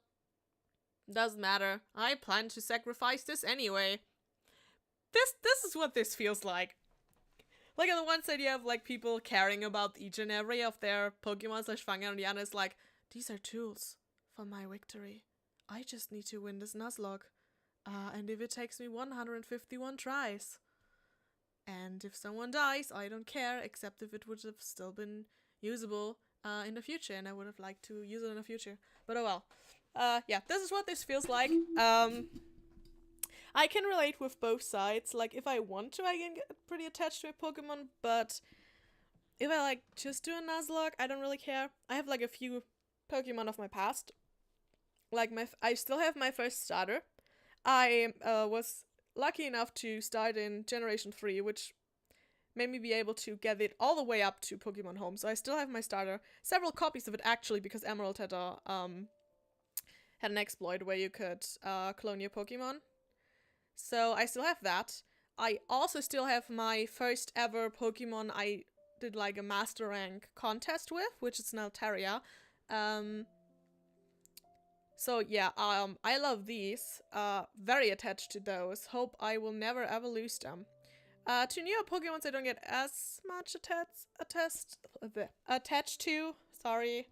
doesn't matter. I plan to sacrifice this anyway. This is what this feels like. Like on the one side you have like people caring about each and every of their Pokemon / fungi, on the other is like, these are tools for my victory. I just need to win this Nuzlocke. And if it takes me 151 tries. And if someone dies, I don't care, except if it would have still been usable in the future, and I would have liked to use it in the future. But oh well. Yeah, this is what this feels like. I can relate with both sides. Like, if I want to, I can get pretty attached to a Pokemon, but if I, like, just do a Nuzlocke, I don't really care. I have, like, a few Pokemon of my past. Like, I still have my first starter. I was lucky enough to start in Generation 3, which made me be able to get it all the way up to Pokemon Home. So I still have my starter. Several copies of it, actually, because Emerald had an exploit where you could clone your Pokemon. So I still have that. I also still have my first ever Pokemon I did like a master rank contest with, which is now Terria. So yeah, I love these. Very attached to those. Hope I will never ever lose them. To newer Pokemons I don't get as much attached to. Sorry.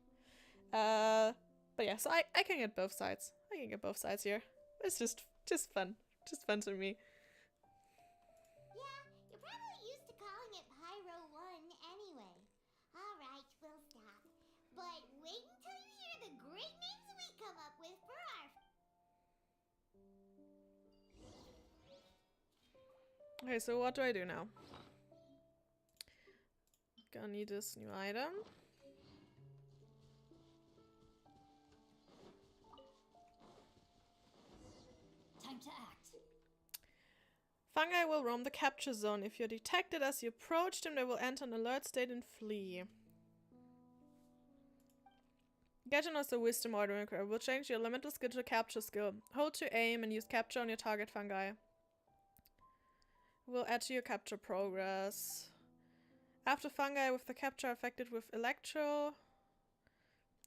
But yeah, so I can get both sides. I can get both sides here. It's just fun. Just fun to me. Yeah, you're probably used to calling it Pyro 1 anyway. Alright, we'll stop. But wait until you hear the great names we come up with for our... Okay, so what do I do now? Gonna need this new item. Time to act. Fungi will roam the capture zone. If you're detected as you approach them, they will enter an alert state and flee. Genshin has the Wisdom Order will change your elemental skill to capture skill. Hold to aim and use capture on your target fungi. Will add to your capture progress. After fungi with the capture affected with Electro,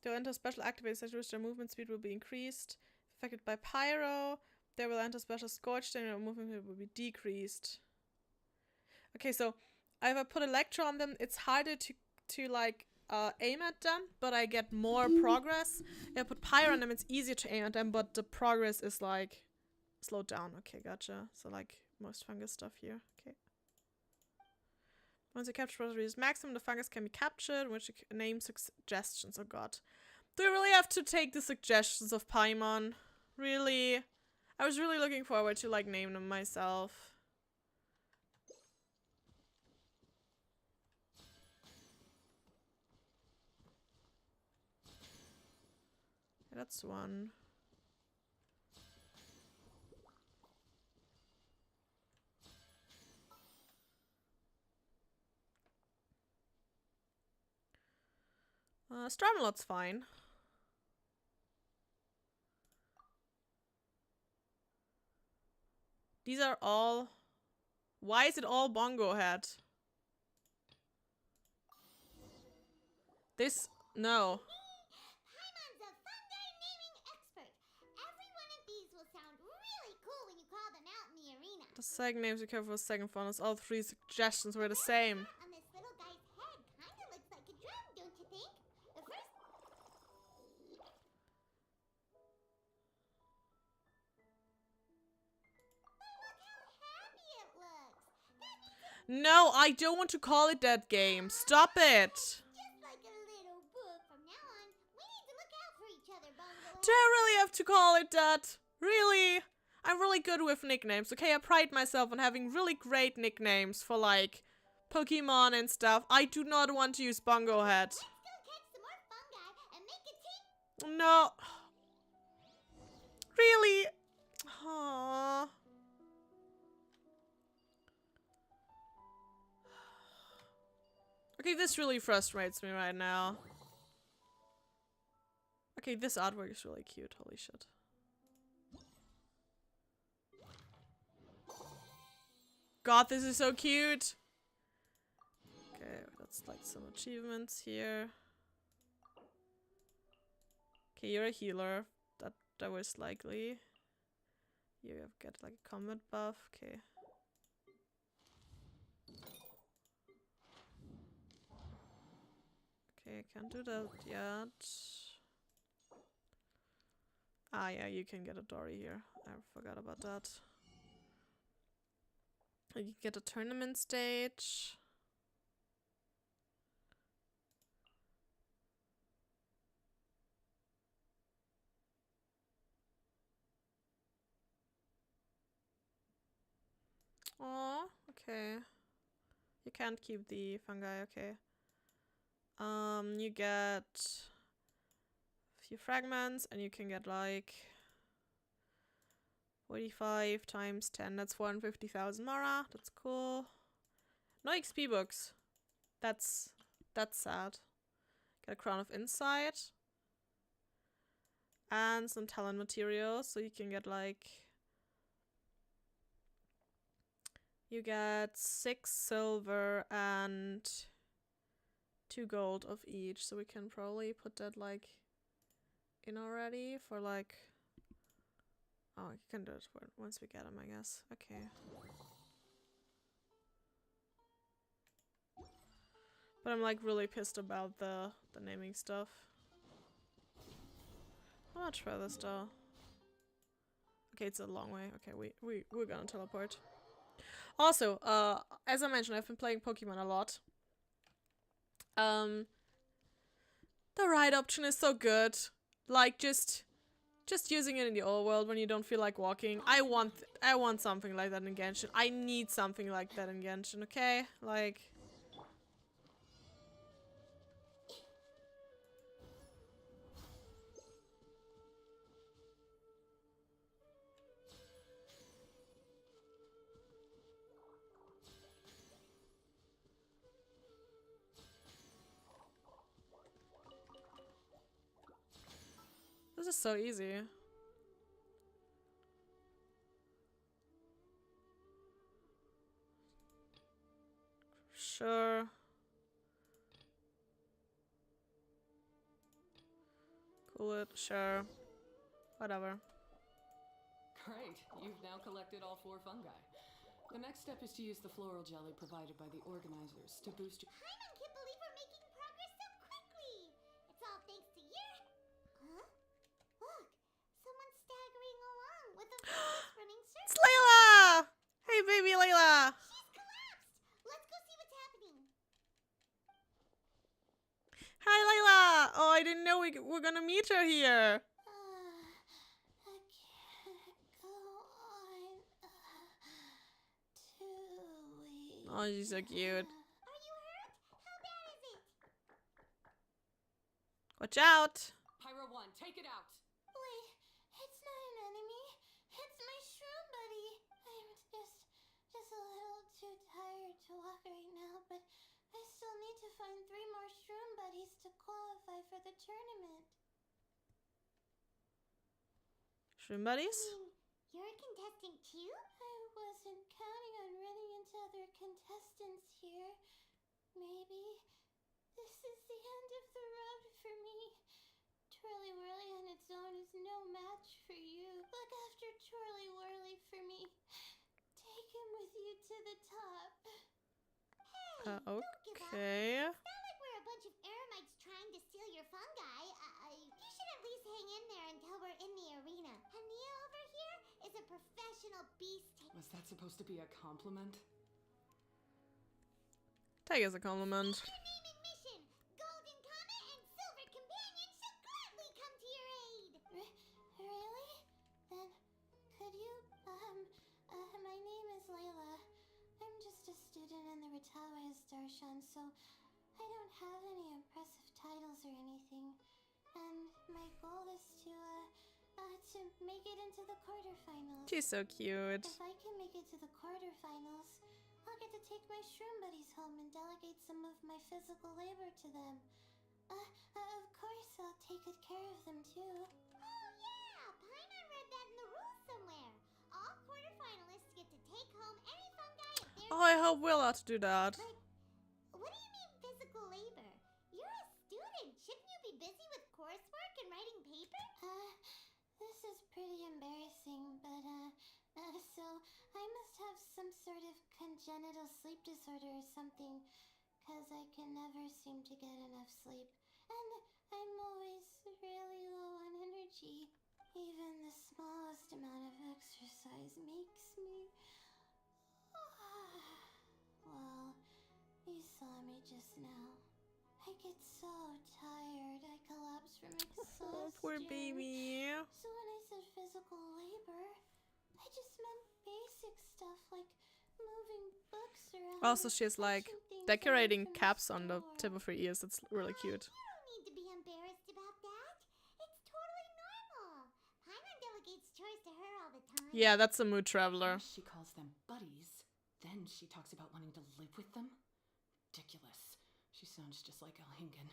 they'll enter special activated stage which their movement speed will be increased. Affected by Pyro, they will enter special Scorch, then your movement speed will be decreased. Okay, so if I put Electro on them, it's harder to like aim at them, but I get more progress. If I put Pyro on them, it's easier to aim at them, but the progress is like slowed down. Okay, gotcha. So like most fungus stuff here. Okay. Once the capture process reaches maximum, the fungus can be captured, which name suggestions. Oh god. Do I really have to take the suggestions of Paimon? Really? I was really looking forward to like name them myself. That's one. Stormlord's fine. These are all... Why is it all Bongo Head? This... No. Paimon's a fungi naming expert. Every one of these will sound really cool when you call them out in the arena. The second names we cover for second funnels. All three suggestions were the same. On this little guy's head kinda looks like a drum, don't you think? The first... No, I don't want to call it that game. Stop it. Just like a little book. From now on, we need to look out for each other, Bongo. Do I really have to call it that? Really? I'm really good with nicknames, okay? I pride myself on having really great nicknames for, like, Pokemon and stuff. I do not want to use Bongo Head. Let's go catch some more fungi and make a team No. Really? Aww. Okay, this really frustrates me right now. Okay, this artwork is really cute. Holy shit. God, this is so cute. Okay, that's like some achievements here. Okay, you're a healer. That was likely. You have got like a combat buff. Okay. Okay, I can't do that yet. Ah, yeah, you can get a Dory here. I forgot about that. You can get a tournament stage. Oh, okay. You can't keep the fungi, okay. You get a few fragments and you can get like 45 times 10, that's 150,000 Mara. That's cool. No XP books. That's sad. Get a Crown of Insight. And some talent materials, so you can get like... You get 6 silver and 2 gold of each, so we can probably put that like in already for like... Oh, you can do it once we get them, I guess. Okay. But I'm like really pissed about the naming stuff. How much further still? Okay, it's a long way. Okay, we're gonna teleport. Also, as I mentioned, I've been playing Pokemon a lot. The ride option is so good. Like just using it in the old world when you don't feel like walking. I want something like that in Genshin. I need something like that in Genshin, okay? Like... This is so easy. Sure. Cool it, sure. Whatever. Great, you've now collected all 4 fungi. The next step is to use the floral jelly provided by the organizers to boost your... Paimon can't believe we're making progress so quickly! It's all thanks to you! Huh? Look! Someone's staggering along with a voice running circles. It's Layla! Hey baby Layla! She's collapsed! Let's go see what's happening. Hi Layla! Oh, I didn't know we're gonna meet her here. I can't go on 2 weeks. Oh, she's so cute. Are you hurt? How bad is it? Watch out! Pyro 1, take it out! Wait, it's not an enemy. It's my shroom buddy. I'm just a little too tired to walk right now, but I still need to find 3 more shroom buddies to qualify for the tournament. Shroom buddies? You're a contestant too? I wasn't counting on running into other contestants here. Maybe this is the end of the road for me. Twirly Whirly on its own is no match for you. Look after Twirly Whirly for me. Take him with you to the top. Hey, don't give up. Okay. It's not like we're a bunch of eremites trying to steal your fungi. You should at least hang in there until we're in the arena. Hania over here is a professional beast. Was that supposed to be a compliment? Take it as a compliment. Our naming mission! Golden Comet and Silver Companion shall gladly come to your aid! Really? Then, could you, my name is Layla. I'm just a student in the Ritawe Darshan, so I don't have any impressive titles or anything. And my goal is to make it into the quarterfinals. She's so cute. If I can make it to the quarterfinals, I'll get to take my shroom buddies home and delegate some of my physical labor to them. Of course, I'll take good care of them too. Oh yeah! Paimon read that in the rules somewhere. All quarterfinalists get to take home any fungi of their Oh, I hope we'll have to do that. But what do you mean physical labor? You're a student. Shouldn't you be busy with coursework and writing papers? This is pretty embarrassing, but so I must have some sort of congenital sleep disorder or something, 'cause I can never seem to get enough sleep. And I'm always really low on energy. Even the smallest amount of exercise makes me... Well, you saw me just now. I get so tired, I collapse from exhaustion. Oh, poor baby. So when I said physical labor, I just meant basic stuff like moving books around. Also, she has like fetching things decorating out from caps on the store. tip of her ears. It's really cute. You don't need to be embarrassed about that. It's totally normal. Paimon delegates chores to her all the time. Yeah, that's a mood traveler. She calls them buddies. Then she talks about wanting to live with them. Ridiculous. She sounds just like Elhingen.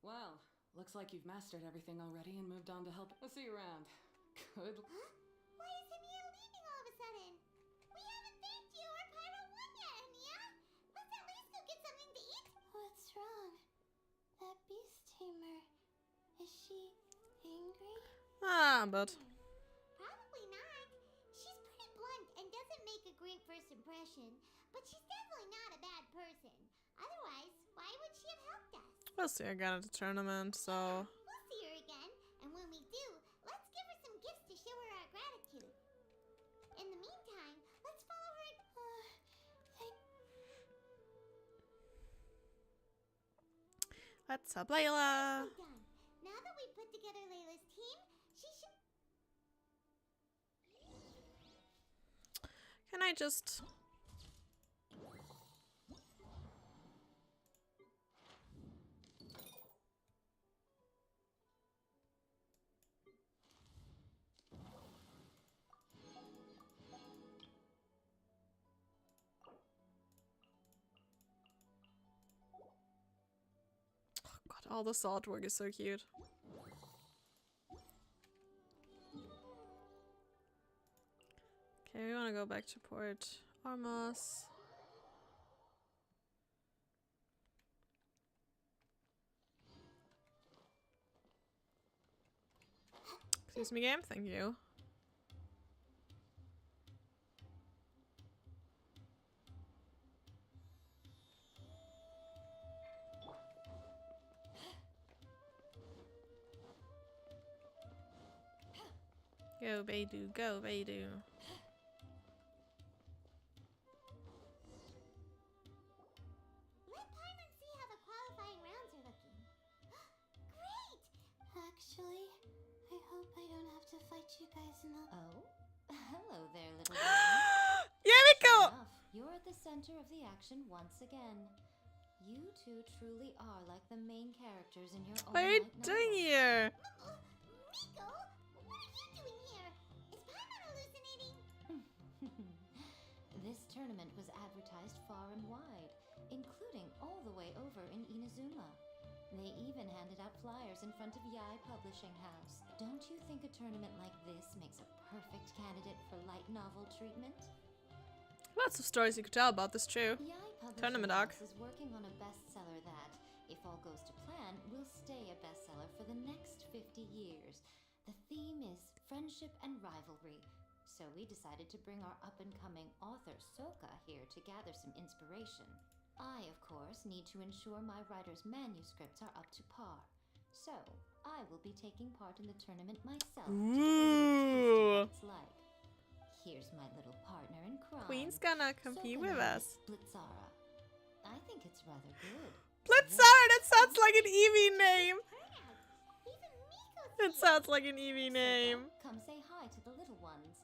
Well, looks like you've mastered everything already and moved on to help. I'll see you around. Good. Huh? Why is Ania leaving all of a sudden? We haven't thanked you or Pyro 1 yet, Ania. Let's at least go get something to eat. What's wrong? That beast tamer. Is she angry? But Probably not. She's pretty blunt and doesn't make a great first impression, but she's definitely not a bad person. Otherwise, why would she have helped us? we'll see again at the tournament, so... We'll see her again, and when we do, let's give her some gifts to show her our gratitude. In the meantime, let's follow her. What's up, Layla? Nicely done. Now that we put together Layla's team, she should. Can I just... Oh god, all this artwork is so cute. Okay, we want to go back to Port Armos. Excuse me, game. Thank you. Go, Beidou. Go, Beidou. Let Paimon see how the qualifying rounds are looking. Great! Actually, I hope I don't have to fight you guys in the... Oh, hello there, little one. Yamiko! Enough. You're at the center of the action once again. You two truly are like the main characters in your own What are you light doing novel. here? Miko, what are you doing here? Is Paimon hallucinating? This tournament was advertised far and wide, including all the way over in Inazuma. They even handed out flyers in front of Yai Publishing House. Don't you think a tournament like this makes a perfect candidate for light novel treatment? Lots of stories you could tell about this too. Yai Publishing Tournament arc. House is working on a bestseller that, if all goes to plan, will stay a bestseller for the next 50 years. The theme is friendship and rivalry. So we decided to bring our up-and-coming author Soka here to gather some inspiration. I, of course, need to ensure my writer's manuscripts are up to par. So, I will be taking part in the tournament myself to get a little taste of what it's like. Here's my little partner in crime. Queen's gonna compete Soka with knows us. Blitzara. I think it's rather good. Blitzar! That sounds like an Eevee name! Pronouns. Even Miko's It sounds like an Eevee name. Soka, come say hi to the little ones.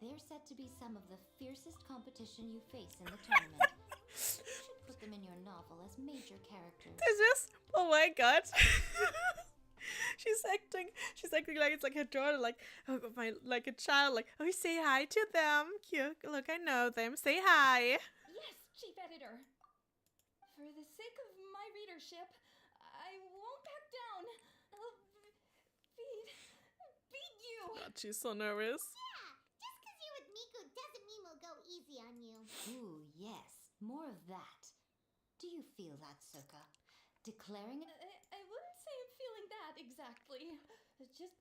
They're set to be some of the fiercest competition you face in the tournament. should put them in your novel as major characters. This is, oh my god. She's acting like it's like her daughter, like, oh my, like a child, like, oh, say hi to them. Cute. Look, I know them. Say hi. Yes, Chief Editor. For the sake of my readership, I won't back down. I'll beat you. God, she's so nervous. Yeah, just because you're with Miku doesn't mean we'll go easy on you. Ooh, yes. More of that. Do you feel that, Soka? Declaring it? I wouldn't say I'm feeling that exactly.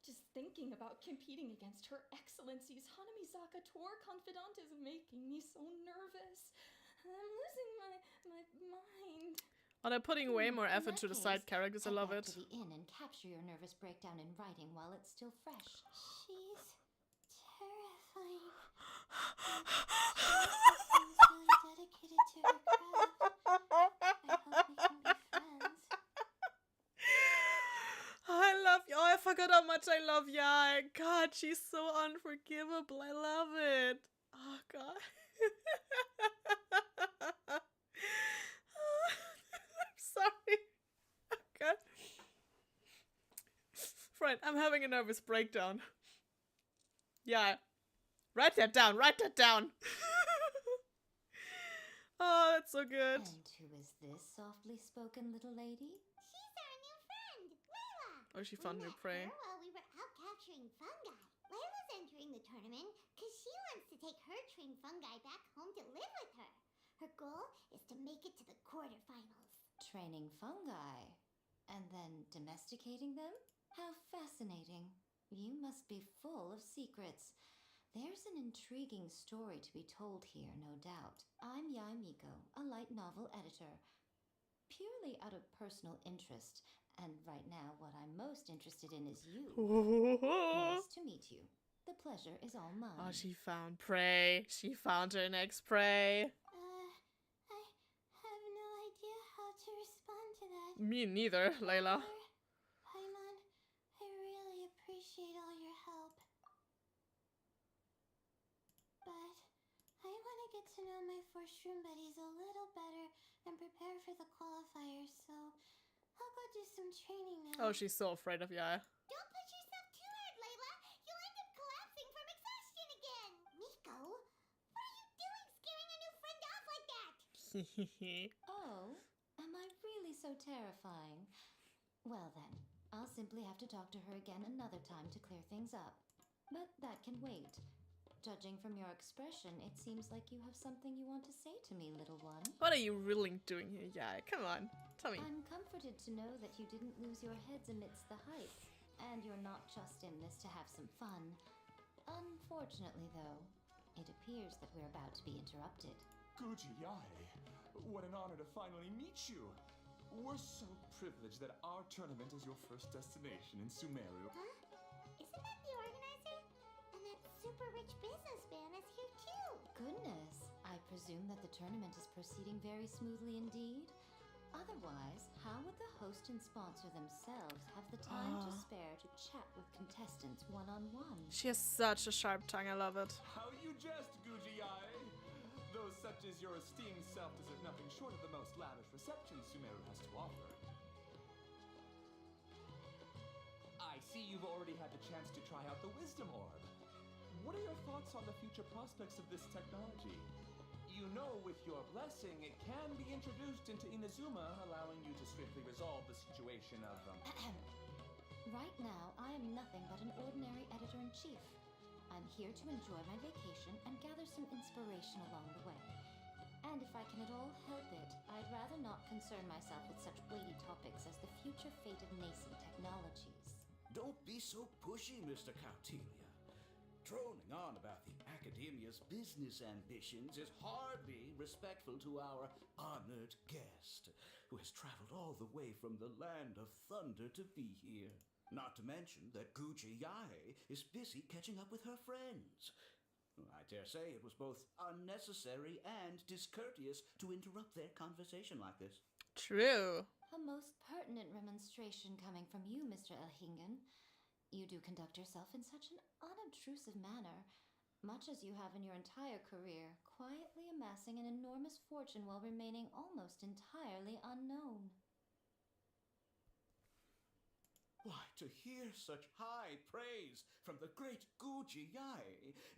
Just thinking about competing against Her Excellency's Hanamizaka tour confidant is making me so nervous. I'm losing my mind. Oh, they're putting way more In effort that to the case, side characters. I head love back it. to the inn and capture your nervous breakdown in writing while it's still fresh. She's terrifying. She seems really dedicated to her craft. I hope we can be friends. I love you. Oh, I forgot how much I love Yai. God, she's so unforgivable. I love it. Oh, God. I'm sorry. Oh, God. Friend, I'm having a nervous breakdown. Yeah. Write that down. Write that down. Oh, that's so good. And who is this softly spoken little lady? She's our new friend, Layla. Oh, she found We new met prey. her while we were out capturing fungi. Layla's entering the tournament because she wants to take her trained fungi back home to live with her. Her goal is to make it to the quarterfinals. Training fungi. And then domesticating them? How fascinating. You must be full of secrets. There's an intriguing story to be told here, no doubt. I'm Yai Miko, a light novel editor. Purely out of personal interest, and right now what I'm most interested in is you. Oh, Nice to meet you. The pleasure is all mine. she found prey. She found her next prey. I have no idea how to respond to that. Me neither, Layla. Paimon, I really appreciate all your help. But I want to get to know my 4 shroom buddies a little better and prepare for the qualifiers, so I'll go do some training now. Oh, she's so afraid of Yai. Don't push yourself too hard, Layla. You'll end up collapsing from exhaustion again. Miko, what are you doing scaring a new friend off like that? Oh, am I really so terrifying? Well then, I'll simply have to talk to her again another time to clear things up. But that can wait. Judging from your expression, it seems like you have something you want to say to me, little one. What are you really doing here, Yai? Come on, tell me. I'm comforted to know that you didn't lose your heads amidst the hype, and you're not just in this to have some fun. Unfortunately, though, it appears that we're about to be interrupted. Guji Yai, what an honor to finally meet you. We're so privileged that our tournament is your first destination in Sumeru. Huh? Isn't that the organizer? And that super rich businessman is here too. Goodness, I presume that the tournament is proceeding very smoothly indeed. Otherwise, how would the host and sponsor themselves have the time to spare to chat with contestants one-on-one? She has such a sharp tongue. I love it. How you jest, Guji Yai! Though such as your esteemed self deserve nothing short of the most lavish reception Sumeru has to offer. I see you've already had the chance to try out the Wisdom Orb. What are your thoughts on the future prospects of this technology? You know, with your blessing, it can be introduced into Inazuma, allowing you to swiftly resolve the situation of, Right now, I am nothing but an ordinary editor-in-chief. I'm here to enjoy my vacation and gather some inspiration along the way. And if I can at all help it, I'd rather not concern myself with such weighty topics as the future fate of nascent technologies. Don't be so pushy, Mr. Cautilia. Droning on about the Academia's business ambitions is hardly respectful to our honored guest, who has traveled all the way from the land of thunder to be here. Not to mention that Guji Yai is busy catching up with her friends. I dare say it was both unnecessary and discourteous to interrupt their conversation like this. True. A most pertinent remonstration coming from you, Mr. Elhingen. You do conduct yourself in such an unobtrusive manner. much as you have in your entire career, quietly amassing an enormous fortune while remaining almost entirely unknown. Why, to hear such high praise from the great Guji Yai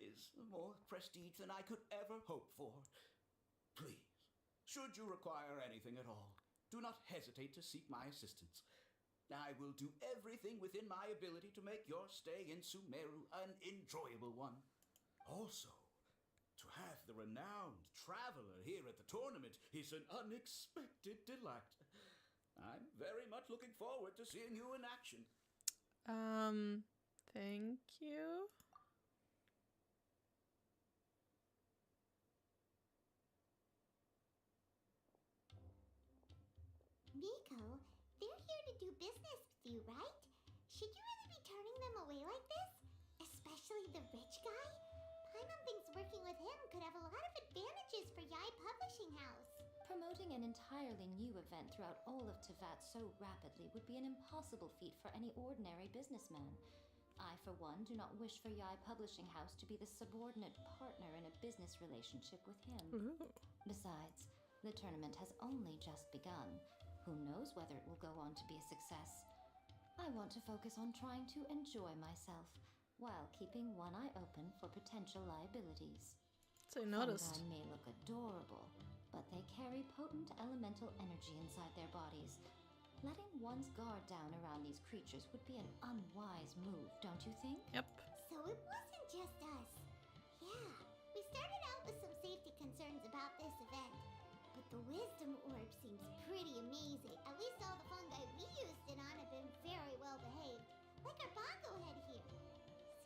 is more prestige than I could ever hope for. Please, should you require anything at all, do not hesitate to seek my assistance. I will do everything within my ability to make your stay in Sumeru an enjoyable one. Also, to have the renowned traveler here at the tournament is an unexpected delight. I'm very much looking forward to seeing you in action. Thank you. Miko, they're here to do business with you, right? Should you really be turning them away like this? Especially the rich guy? Paimon thinks working with him could have a lot of advantages for Yai Publishing House. Promoting an entirely new event throughout all of Teyvat so rapidly would be an impossible feat for any ordinary businessman. I, for one, do not wish for Yai Publishing House to be the subordinate partner in a business relationship with him. Ooh. Besides, the tournament has only just begun. Who knows whether it will go on to be a success? I want to focus on trying to enjoy myself, while keeping one eye open for potential liabilities. So you noticed. Fungi may look adorable, but they carry potent elemental energy inside their bodies. Letting one's guard down around these creatures would be an unwise move, don't you think? Yep. So it wasn't just us. Yeah, we started out with some safety concerns about this event. But the wisdom orb seems pretty amazing. At least all the fungi we used it on have been very well behaved. Like our bongo head here.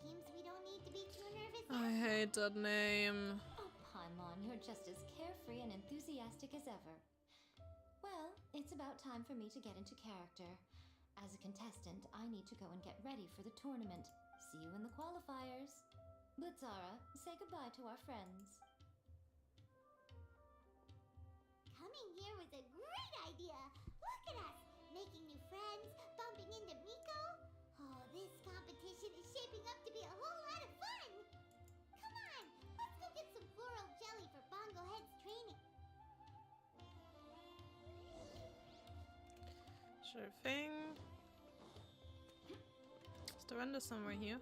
Seems we don't need to be too nervous. I hate that name. Oh, Paimon, you're just as carefree and enthusiastic as ever. Well, it's about time for me to get into character. As a contestant, I need to go and get ready for the tournament. See you in the qualifiers. Blitzara, say goodbye to our friends. Coming here was a great idea. Look at us, making new friends, bumping into Miko. Oh, this competition is shaping up to be a whole lot of fun. Come on, let's go get some floral jelly for Bongo Head's training. Sure thing. Is the render somewhere here?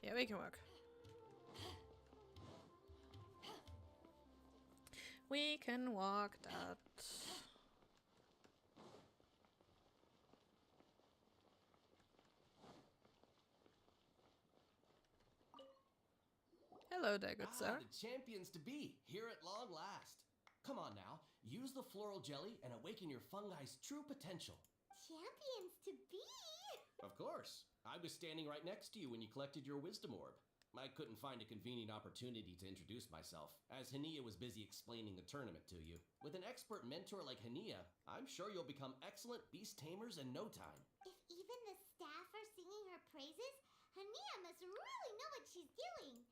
Yeah, we can work. We can walk that. Hello there, good sir. The champions to be, here at long last. Come on now, use the floral jelly and awaken your fungi's true potential. Champions to be? Of course. I was standing right next to you when you collected your wisdom orb. I couldn't find a convenient opportunity to introduce myself, as Hania was busy explaining the tournament to you. With an expert mentor like Hania, I'm sure you'll become excellent beast tamers in no time. If even the staff are singing her praises, Hania must really know what she's doing.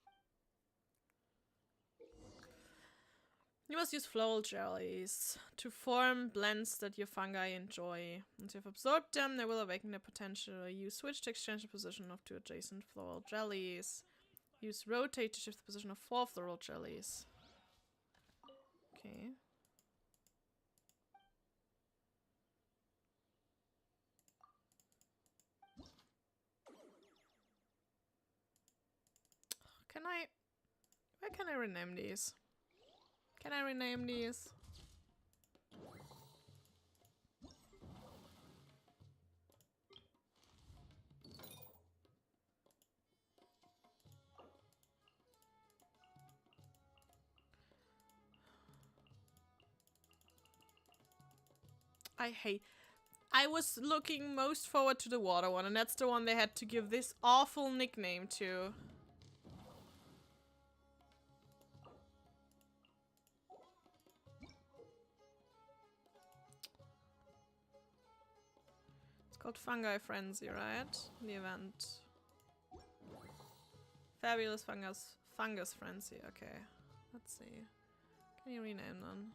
You must use floral jellies to form blends that your fungi enjoy. Once you've absorbed them, they will awaken their potential. You switch to exchange the position of 2 adjacent floral jellies. Use rotate to shift the position of 4 floral jellies. Okay. Where can I rename these? Can I rename these? I was looking most forward to the water one, and that's the one they had to give this awful nickname to. It's called Fungi Frenzy, right? The event. Fabulous Fungus Frenzy, okay. Let's see. Can you rename them?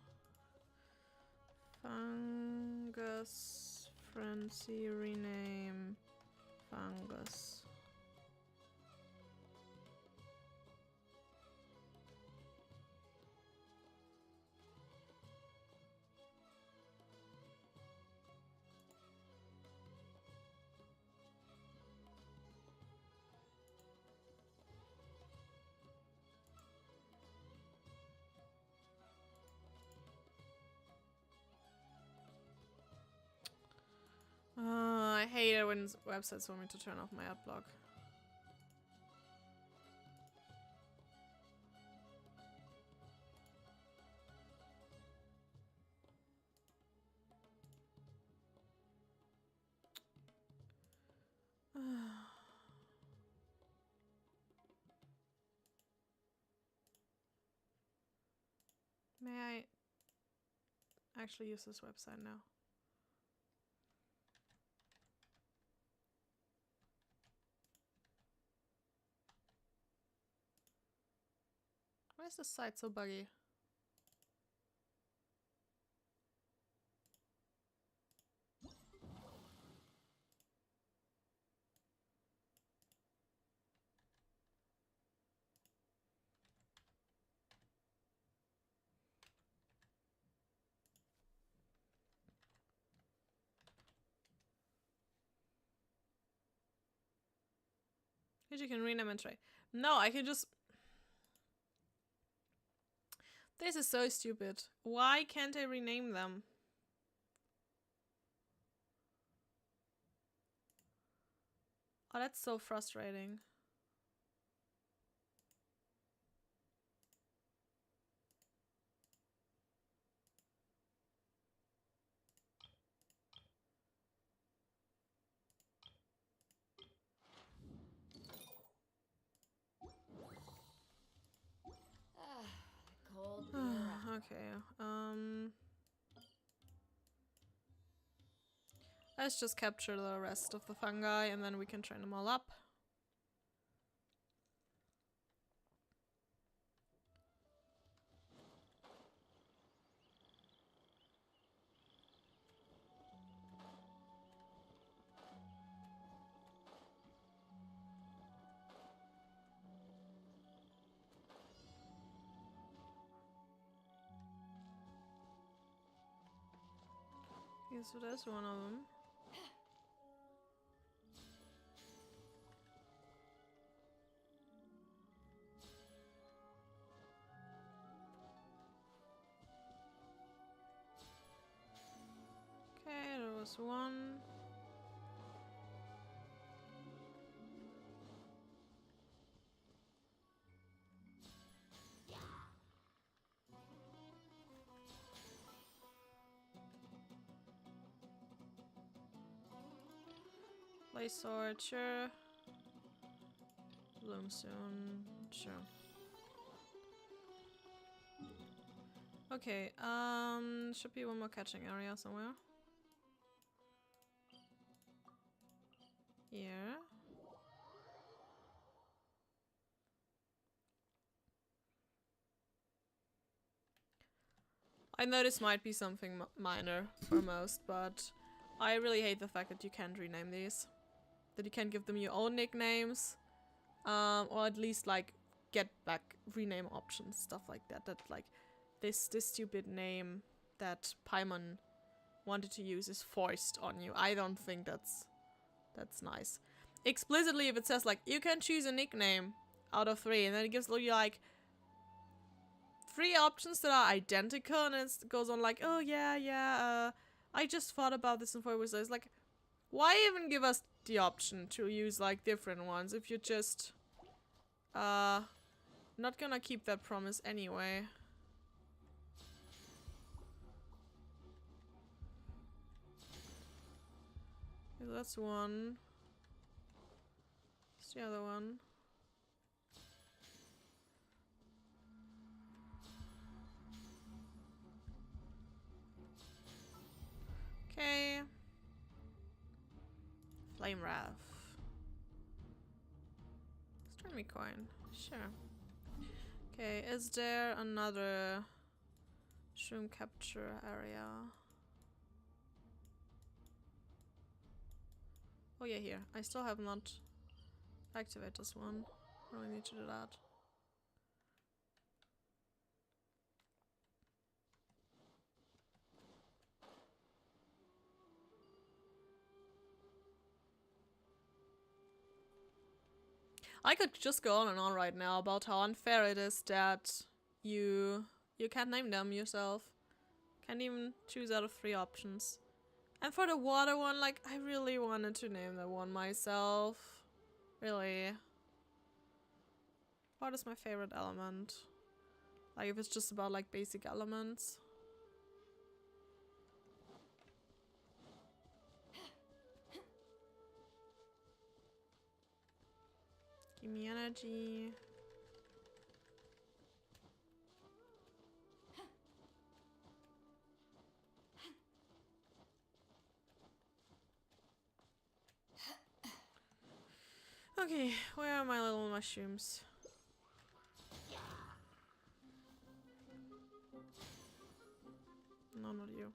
Fungus Frenzy, rename Fungus. certain websites want me to turn off my ad block. May I actually use this website now? Why is this site so buggy? You can rename and try. No, I can just... This is so stupid. Why can't I rename them? Oh, that's so frustrating. Cold beer. Okay, let's just capture the rest of the fungi and then we can train them all up. Okay, so there's one of them. Okay, there was one. Play sword, sure. Bloom soon, sure. Okay, should be one more catching area somewhere. Here. I know this might be something minor for most, but I really hate the fact that you can't rename these. That you can't give them your own nicknames. Or at least like get back rename options, stuff like that. That like this stupid name that Paimon wanted to use is forced on you. I don't think that's nice. Explicitly, if it says like you can choose a nickname out of 3, and then it gives you like 3 options that are identical, and it goes on like, oh yeah, I just thought about this in 4 weeks. It's like, why even give us the option to use like different ones if you're just not gonna keep that promise anyway? Okay, that's one. What's the other one? Okay. Flame Wrath. Stormy me coin. Sure. Okay, is there another shroom capture area? Oh yeah, here. I still have not activated this one. Really need to do that. I could just go on and on right now about how unfair it is that you can't name them yourself. Can't even choose out of 3 options. And for the water one, like, I really wanted to name that one myself. Really. What is my favorite element? Like, if it's just about, like, basic elements. Give me energy. Okay, where are my little mushrooms? No, not you.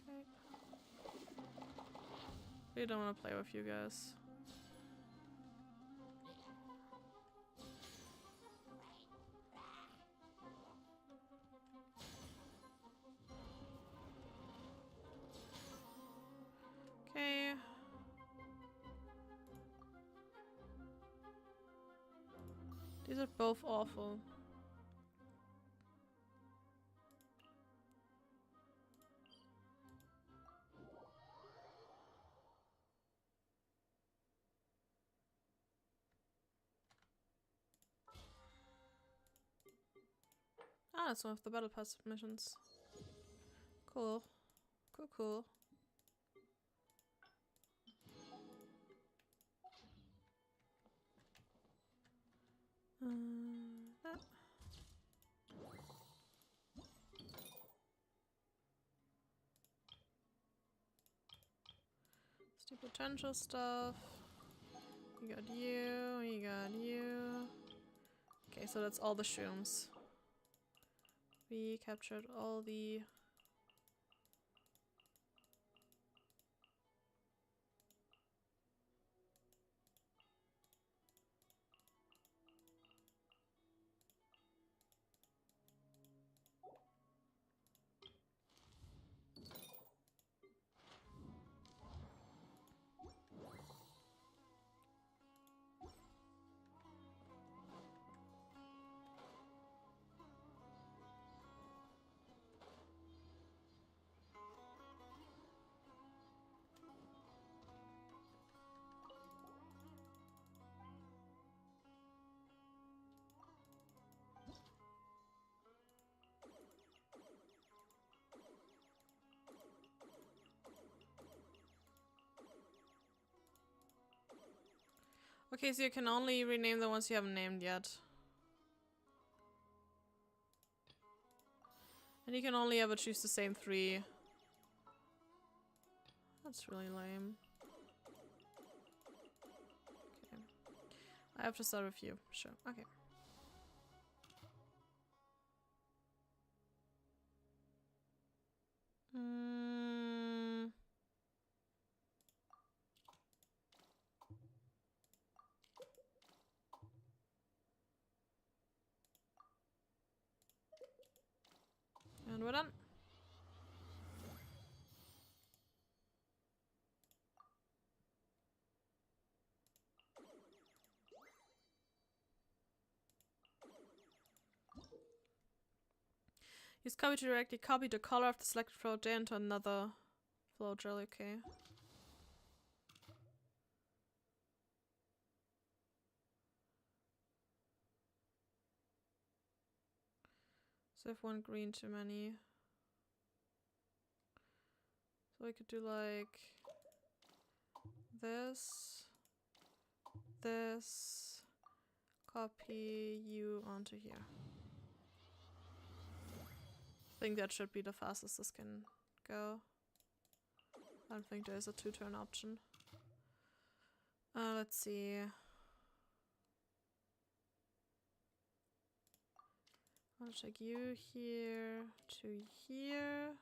Okay. We don't want to play with you guys. Okay. These are both awful. Ah, that's one of the battle pass missions. Cool. Cool, cool. That. Let's do potential stuff. We got you, we got you. Okay, so that's all the shrooms. We captured all the... Okay, so you can only rename the ones you haven't named yet. And you can only ever choose the same 3. That's really lame. Okay. I have to start with you. Sure. Okay. And we're done. Use copy to directly copy the color of the selected float gel into another float gel, okay. So I have one green too many. So I could do like this, this, copy you onto here. I think that should be the fastest this can go. I don't think there's a 2-turn option. Let's see. I'll take you here to here.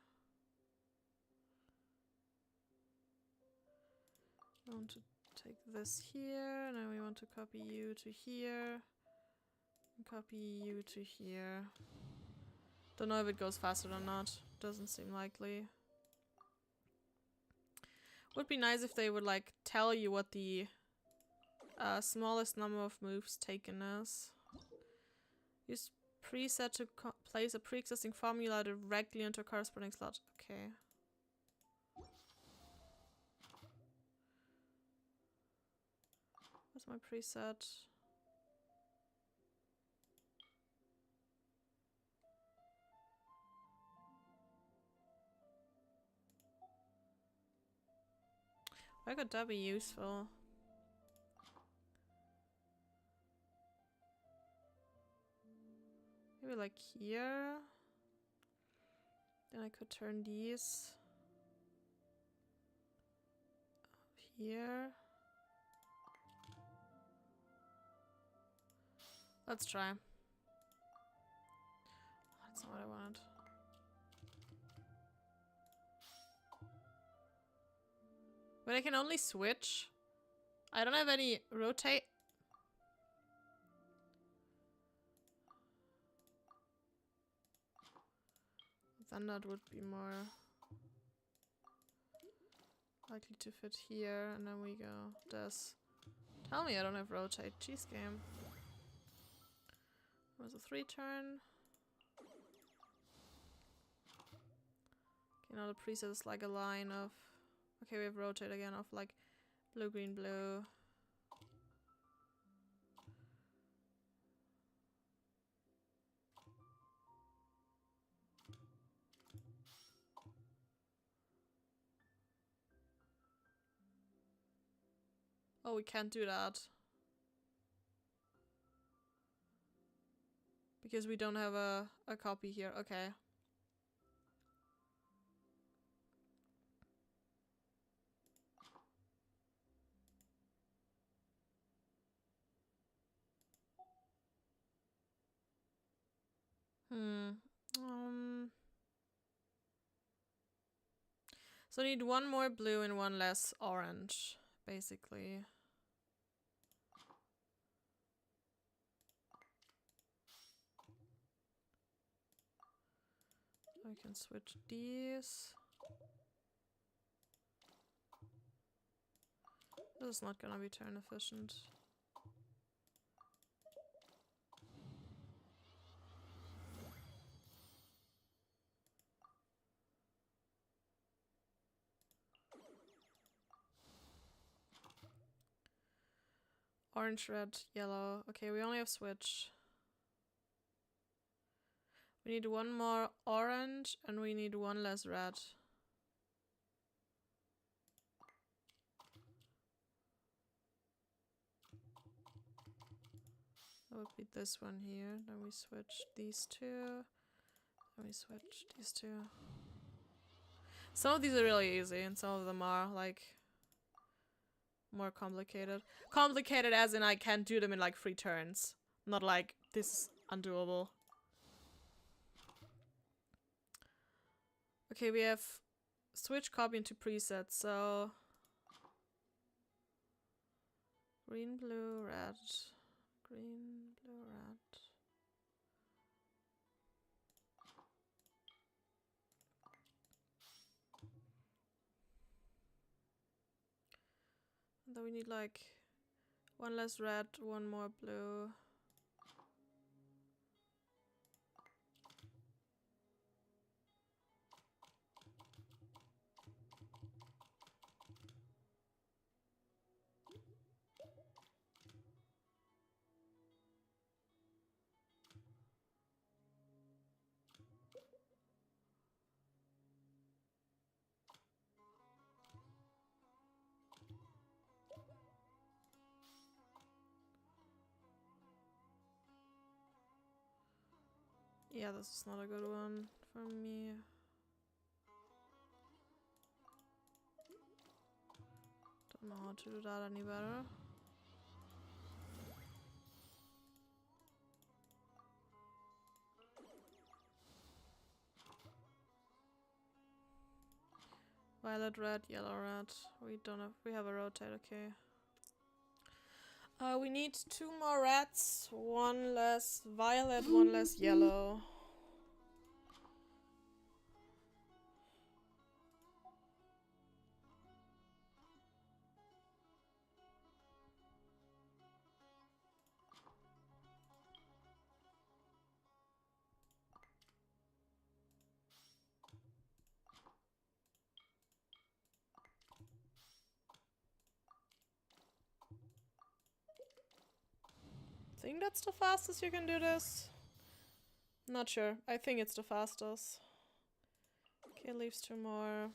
I want to take this here, and then we want to copy you to here. And copy you to here. Don't know if it goes faster or not. Doesn't seem likely. Would be nice if they would like tell you what the smallest number of moves taken is. Use preset to place a pre-existing formula directly into a corresponding slot. Okay. What's my preset? Why could that be useful? Maybe like here. Then I could turn these up here. Let's try. That's not what I wanted. But I can only switch. I don't have any rotate. Then that would be more likely to fit here, and then we go this. Tell me I don't have rotate. Jeez, game. It was a 3 turn. Okay, now the preset is like a line of... Okay, we have rotate again of like blue, green, blue. Oh, we can't do that. Because we don't have a copy here. Okay. So I need one more blue and one less orange, basically. I can switch these. This is not gonna be turn efficient. Orange, red, yellow. Okay, we only have switch. We need one more orange and we need one less red. That would be this one here. Then we switch these two. Then we switch these two. Some of these are really easy and some of them are like more complicated. Complicated as in I can't do them in like 3 turns. Not like this is undoable. Okay, we have switch copy into presets, so green, blue, red. Green, blue, red. And then we need like one less red, one more blue. Yeah, this is not a good one for me. Don't know how to do that any better. Violet, red, yellow, red. We have a rotate, okay. We need 2 more reds, 1 less violet, 1 less yellow. think that's the fastest you can do this. Not sure. I think it's the fastest. Okay, leaves 2 more.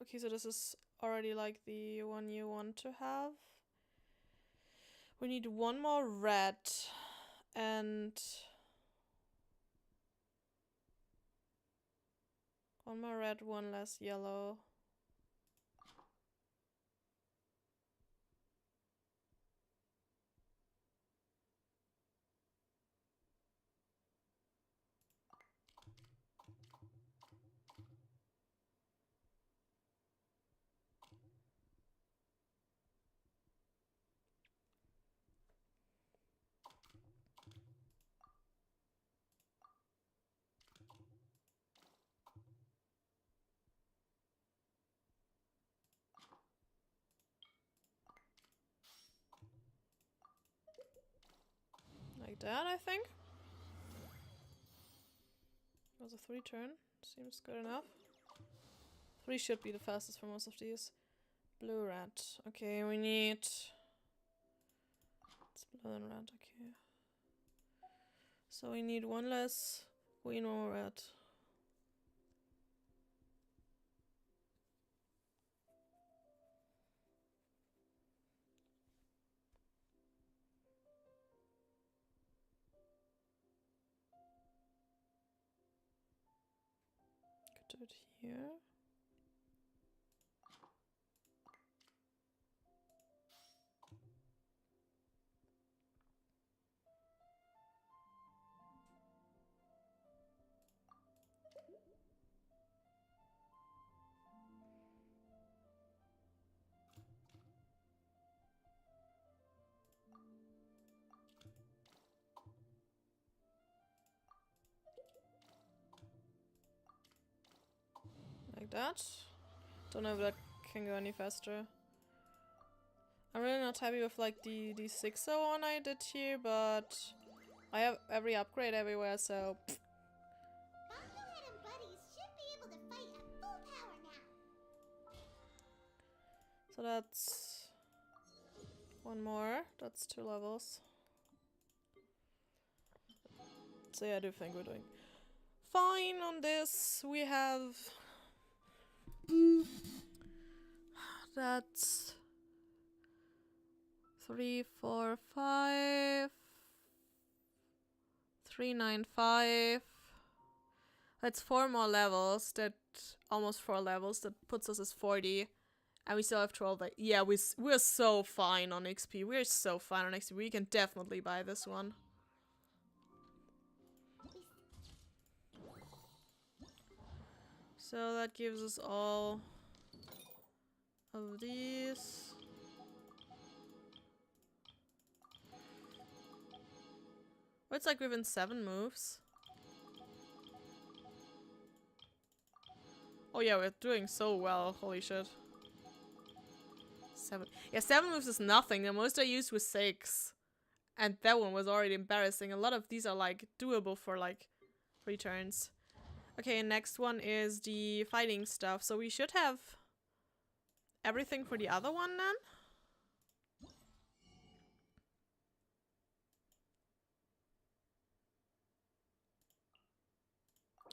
Okay, so this is already like the one you want to have. We need 1 more red and 1 more red, 1 less yellow. Like that, I think. That was a 3 turn. Seems good enough. 3 should be the fastest for most of these. Blue, red. Okay, we need... It's blue and red, okay. So we need 1 less green or red. Could do it here. Like that. Don't know if that can go any faster. I'm really not happy with like the 601 I did here, but I have every upgrade everywhere, so Bongohead and buddies should be able to fight at full power now. so that's 1 more. That's 2 levels. So yeah, I do think we're doing fine on this. We have... That's 3, 4, 5... 3, 9, 5... That's 4 more levels. That almost 4 levels. That puts us as 40. And we still have 12. Like, yeah, we're so fine on XP. We're so fine on XP. We can definitely buy this one. So that gives us all of these. Oh, it's like within 7 moves. Oh yeah, we're doing so well. Holy shit. 7. Yeah, 7 moves is nothing. The most I used was 6. And that one was already embarrassing. A lot of these are like doable for like 3 turns. Okay, next one is the fighting stuff. So we should have everything for the other one then.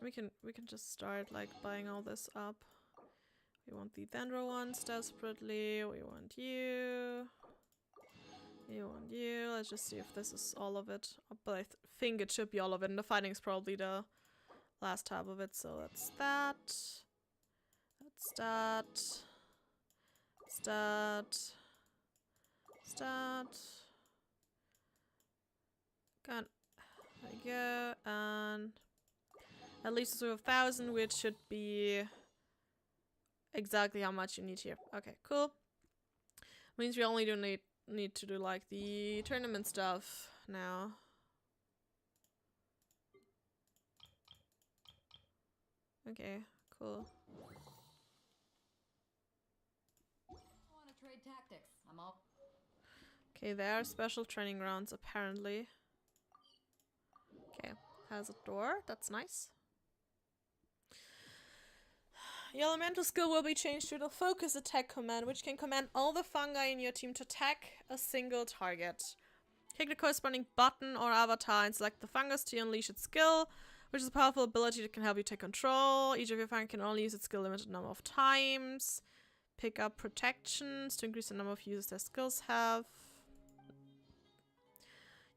We can just start like buying all this up. We want the Dendro ones desperately. We want you. We want you. Let's just see if this is all of it. But I think it should be all of it. And the fighting's probably the last tab of it. So that's that. That's that. That's that. That's that. Got. There we go. And at least we have 1,000, which should be exactly how much you need here. Okay, cool. Means we only do need to do like the tournament stuff now. Okay, cool. I want to trade tactics. I'm all. Okay, there are special training grounds apparently. Okay, has a door. That's nice. Your elemental skill will be changed to the focus attack command, which can command all the fungi in your team to attack a single target. Click the corresponding button or avatar and select the fungus to unleash its skill, which is a powerful ability that can help you take control. Each of your fungi can only use its skill a limited number of times. Pick up protections to increase the number of users their skills have.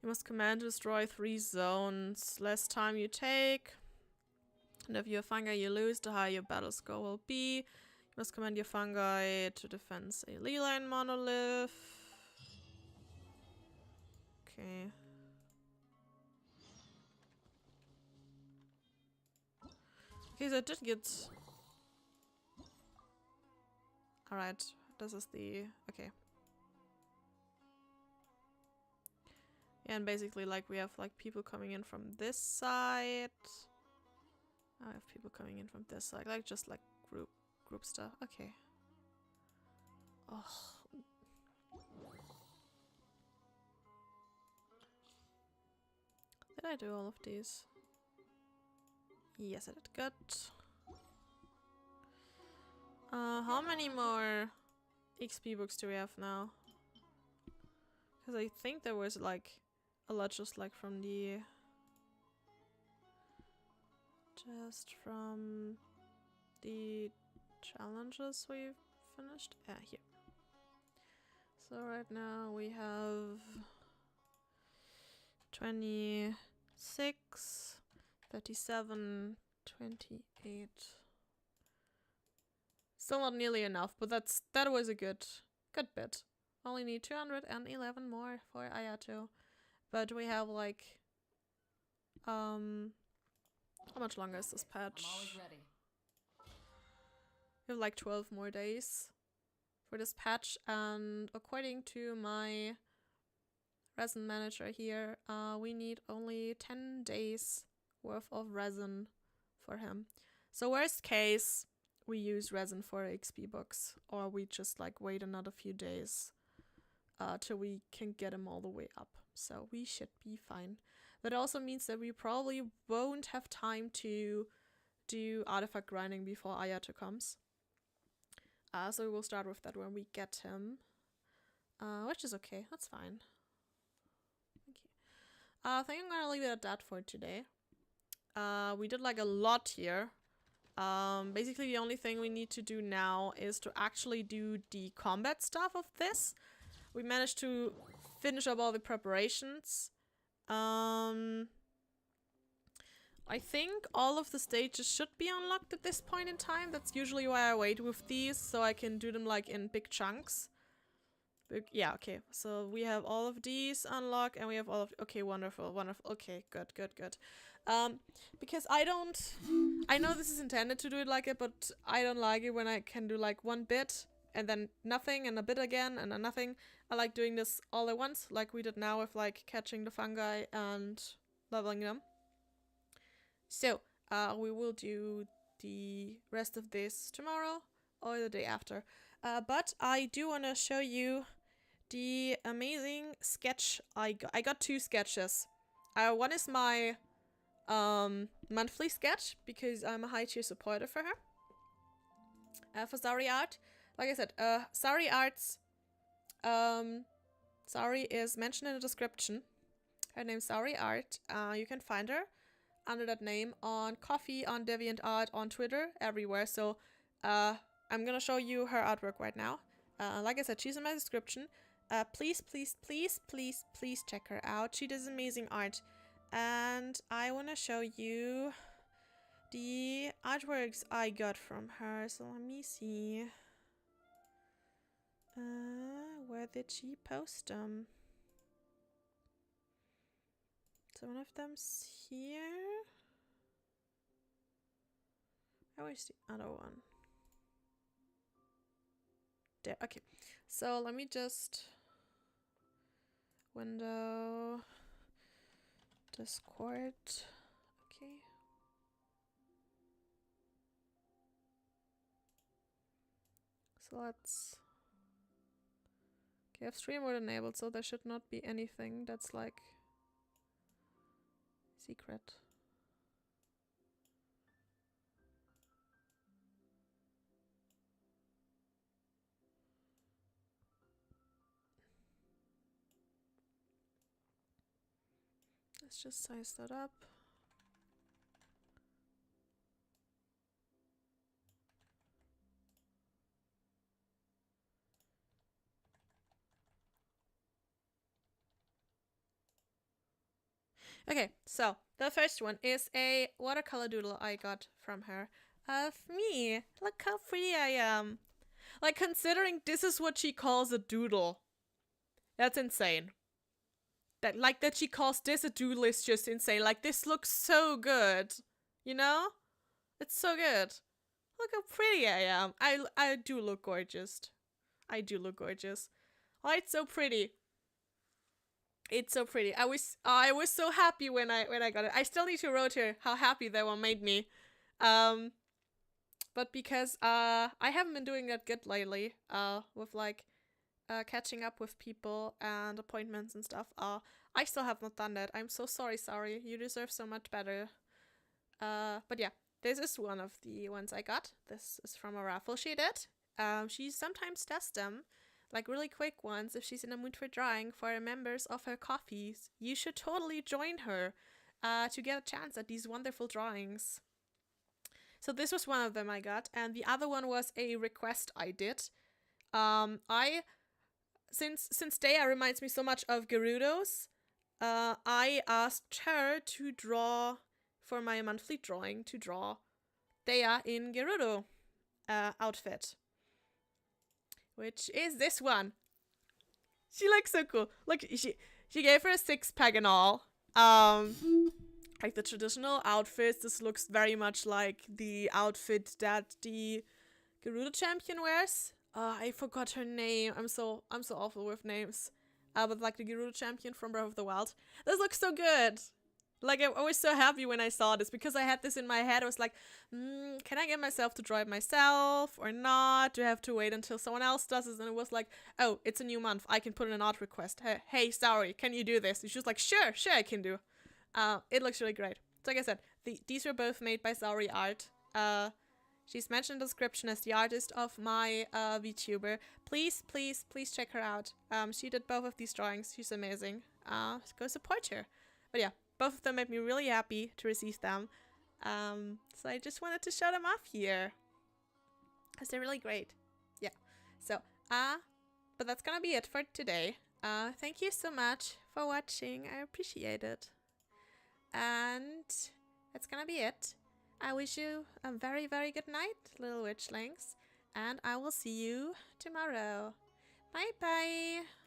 You must command to destroy 3 zones. Less time you take. And if your fungi you lose, the higher your battle score will be. You must command your fungi to defend a Leline monolith. Okay. Okay, so I did get... Alright, this is the... Okay. Yeah, and basically, like, we have, like, people coming in from this side. I have people coming in from this side. Like, just, like, group stuff. Okay. Oh. Did I do all of these? Yes, I did. Good. How many more XP books do we have now? Because I think there was like a lot just like from the... Just from the challenges we've finished. Yeah, here. So right now we have 26, 37, 28. Still not nearly enough, but that was a good bit. Only need 211 more for Ayato. But we have like how much longer is this patch? I'm always ready. We have like 12 more days for this patch, and according to my resin manager here, we need only 10 days worth of resin for him. So worst case, we use resin for XP books, or we just like wait another few days till we can get him all the way up. So we should be fine. That also means that we probably won't have time to do artifact grinding before Ayato comes. So we will start with that when we get him. Which is okay, that's fine. Okay. I think I'm gonna leave it at that for today. We did like a lot here. Basically the only thing we need to do now is to actually do the combat stuff of this. We managed to finish up all the preparations. I think all of the stages should be unlocked at this point in time. That's usually why I wait with these, so I can do them like in big chunks. Yeah, okay. So we have all of these unlocked, and we have all of... Okay, wonderful, wonderful. Okay, good, good, good. Because I know this is intended to do it like it, but I don't like it when I can do like one bit, and then nothing, and a bit again, and then nothing. I like doing this all at once, like we did now with like catching the fungi and leveling them. So, we will do the rest of this tomorrow or the day after. But I do want to show you the amazing sketch I got. I got 2 sketches. One is my monthly sketch, because I'm a high tier supporter for her. For Sari Art. Like I said, Sari Art's... Sari is mentioned in the description. Her name's Sari Art. You can find her under that name on Coffee, on DeviantArt, on Twitter, everywhere. So I'm gonna show you her artwork right now. Like I said, she's in my description. Please, please, please, please, please check her out. She does amazing art. And I want to show you the artworks I got from her. So let me see. Where did she post them? So one of them's here. Where's the other one? There, okay. So let me just window Discord. Okay. So let's... Okay, I have stream mode enabled, so there should not be anything that's like secret. Let's just size that up. Okay, so the first one is a watercolor doodle I got from her of me. Look how pretty I am. Like, considering this is what she calls a doodle. That's insane. That she calls this a doodle is just insane. Like, this looks so good. You know? It's so good. Look how pretty I am. I do look gorgeous. I do look gorgeous. Oh, it's so pretty. It's so pretty. I was so happy when I got it. I still need to write her how happy that one made me. But because I haven't been doing that good lately, with like catching up with people and appointments and stuff. I still have not done that. I'm so sorry. You deserve so much better. But yeah, this is one of the ones I got. This is from a raffle she did. She sometimes does them, like really quick ones, if she's in a mood for drawing for members of her coffees. You should totally join her to get a chance at these wonderful drawings. So this was one of them I got, and the other one was a request I did. Since Dea reminds me so much of Gerudo's, I asked her to draw, for my monthly drawing, to draw Dea in Gerudo outfit. Which is this one. She looks so cool. Look, she gave her a 6-pack and all. Like the traditional outfits, this looks very much like the outfit that the Gerudo champion wears. I forgot her name. I'm so awful with names. But like the Gerudo champion from Breath of the Wild. This looks so good. Like, I was so happy when I saw this, because I had this in my head. I was like, can I get myself to draw it myself or not? Do I have to wait until someone else does this? And it was like, oh, it's a new month. I can put in an art request. Hey, sorry, can you do this? And she was like, sure, I can do. It looks really great. So like I said, these were both made by Saori Art. She's mentioned in the description as the artist of my VTuber. Please check her out. She did both of these drawings. She's amazing. Go support her. But yeah, both of them made me really happy to receive them. So I just wanted to show them off here, because they're really great. Yeah. So, but that's gonna be it for today. Thank you so much for watching. I appreciate it. And that's gonna be it. I wish you a very, very good night, little witchlings. And I will see you tomorrow. Bye bye.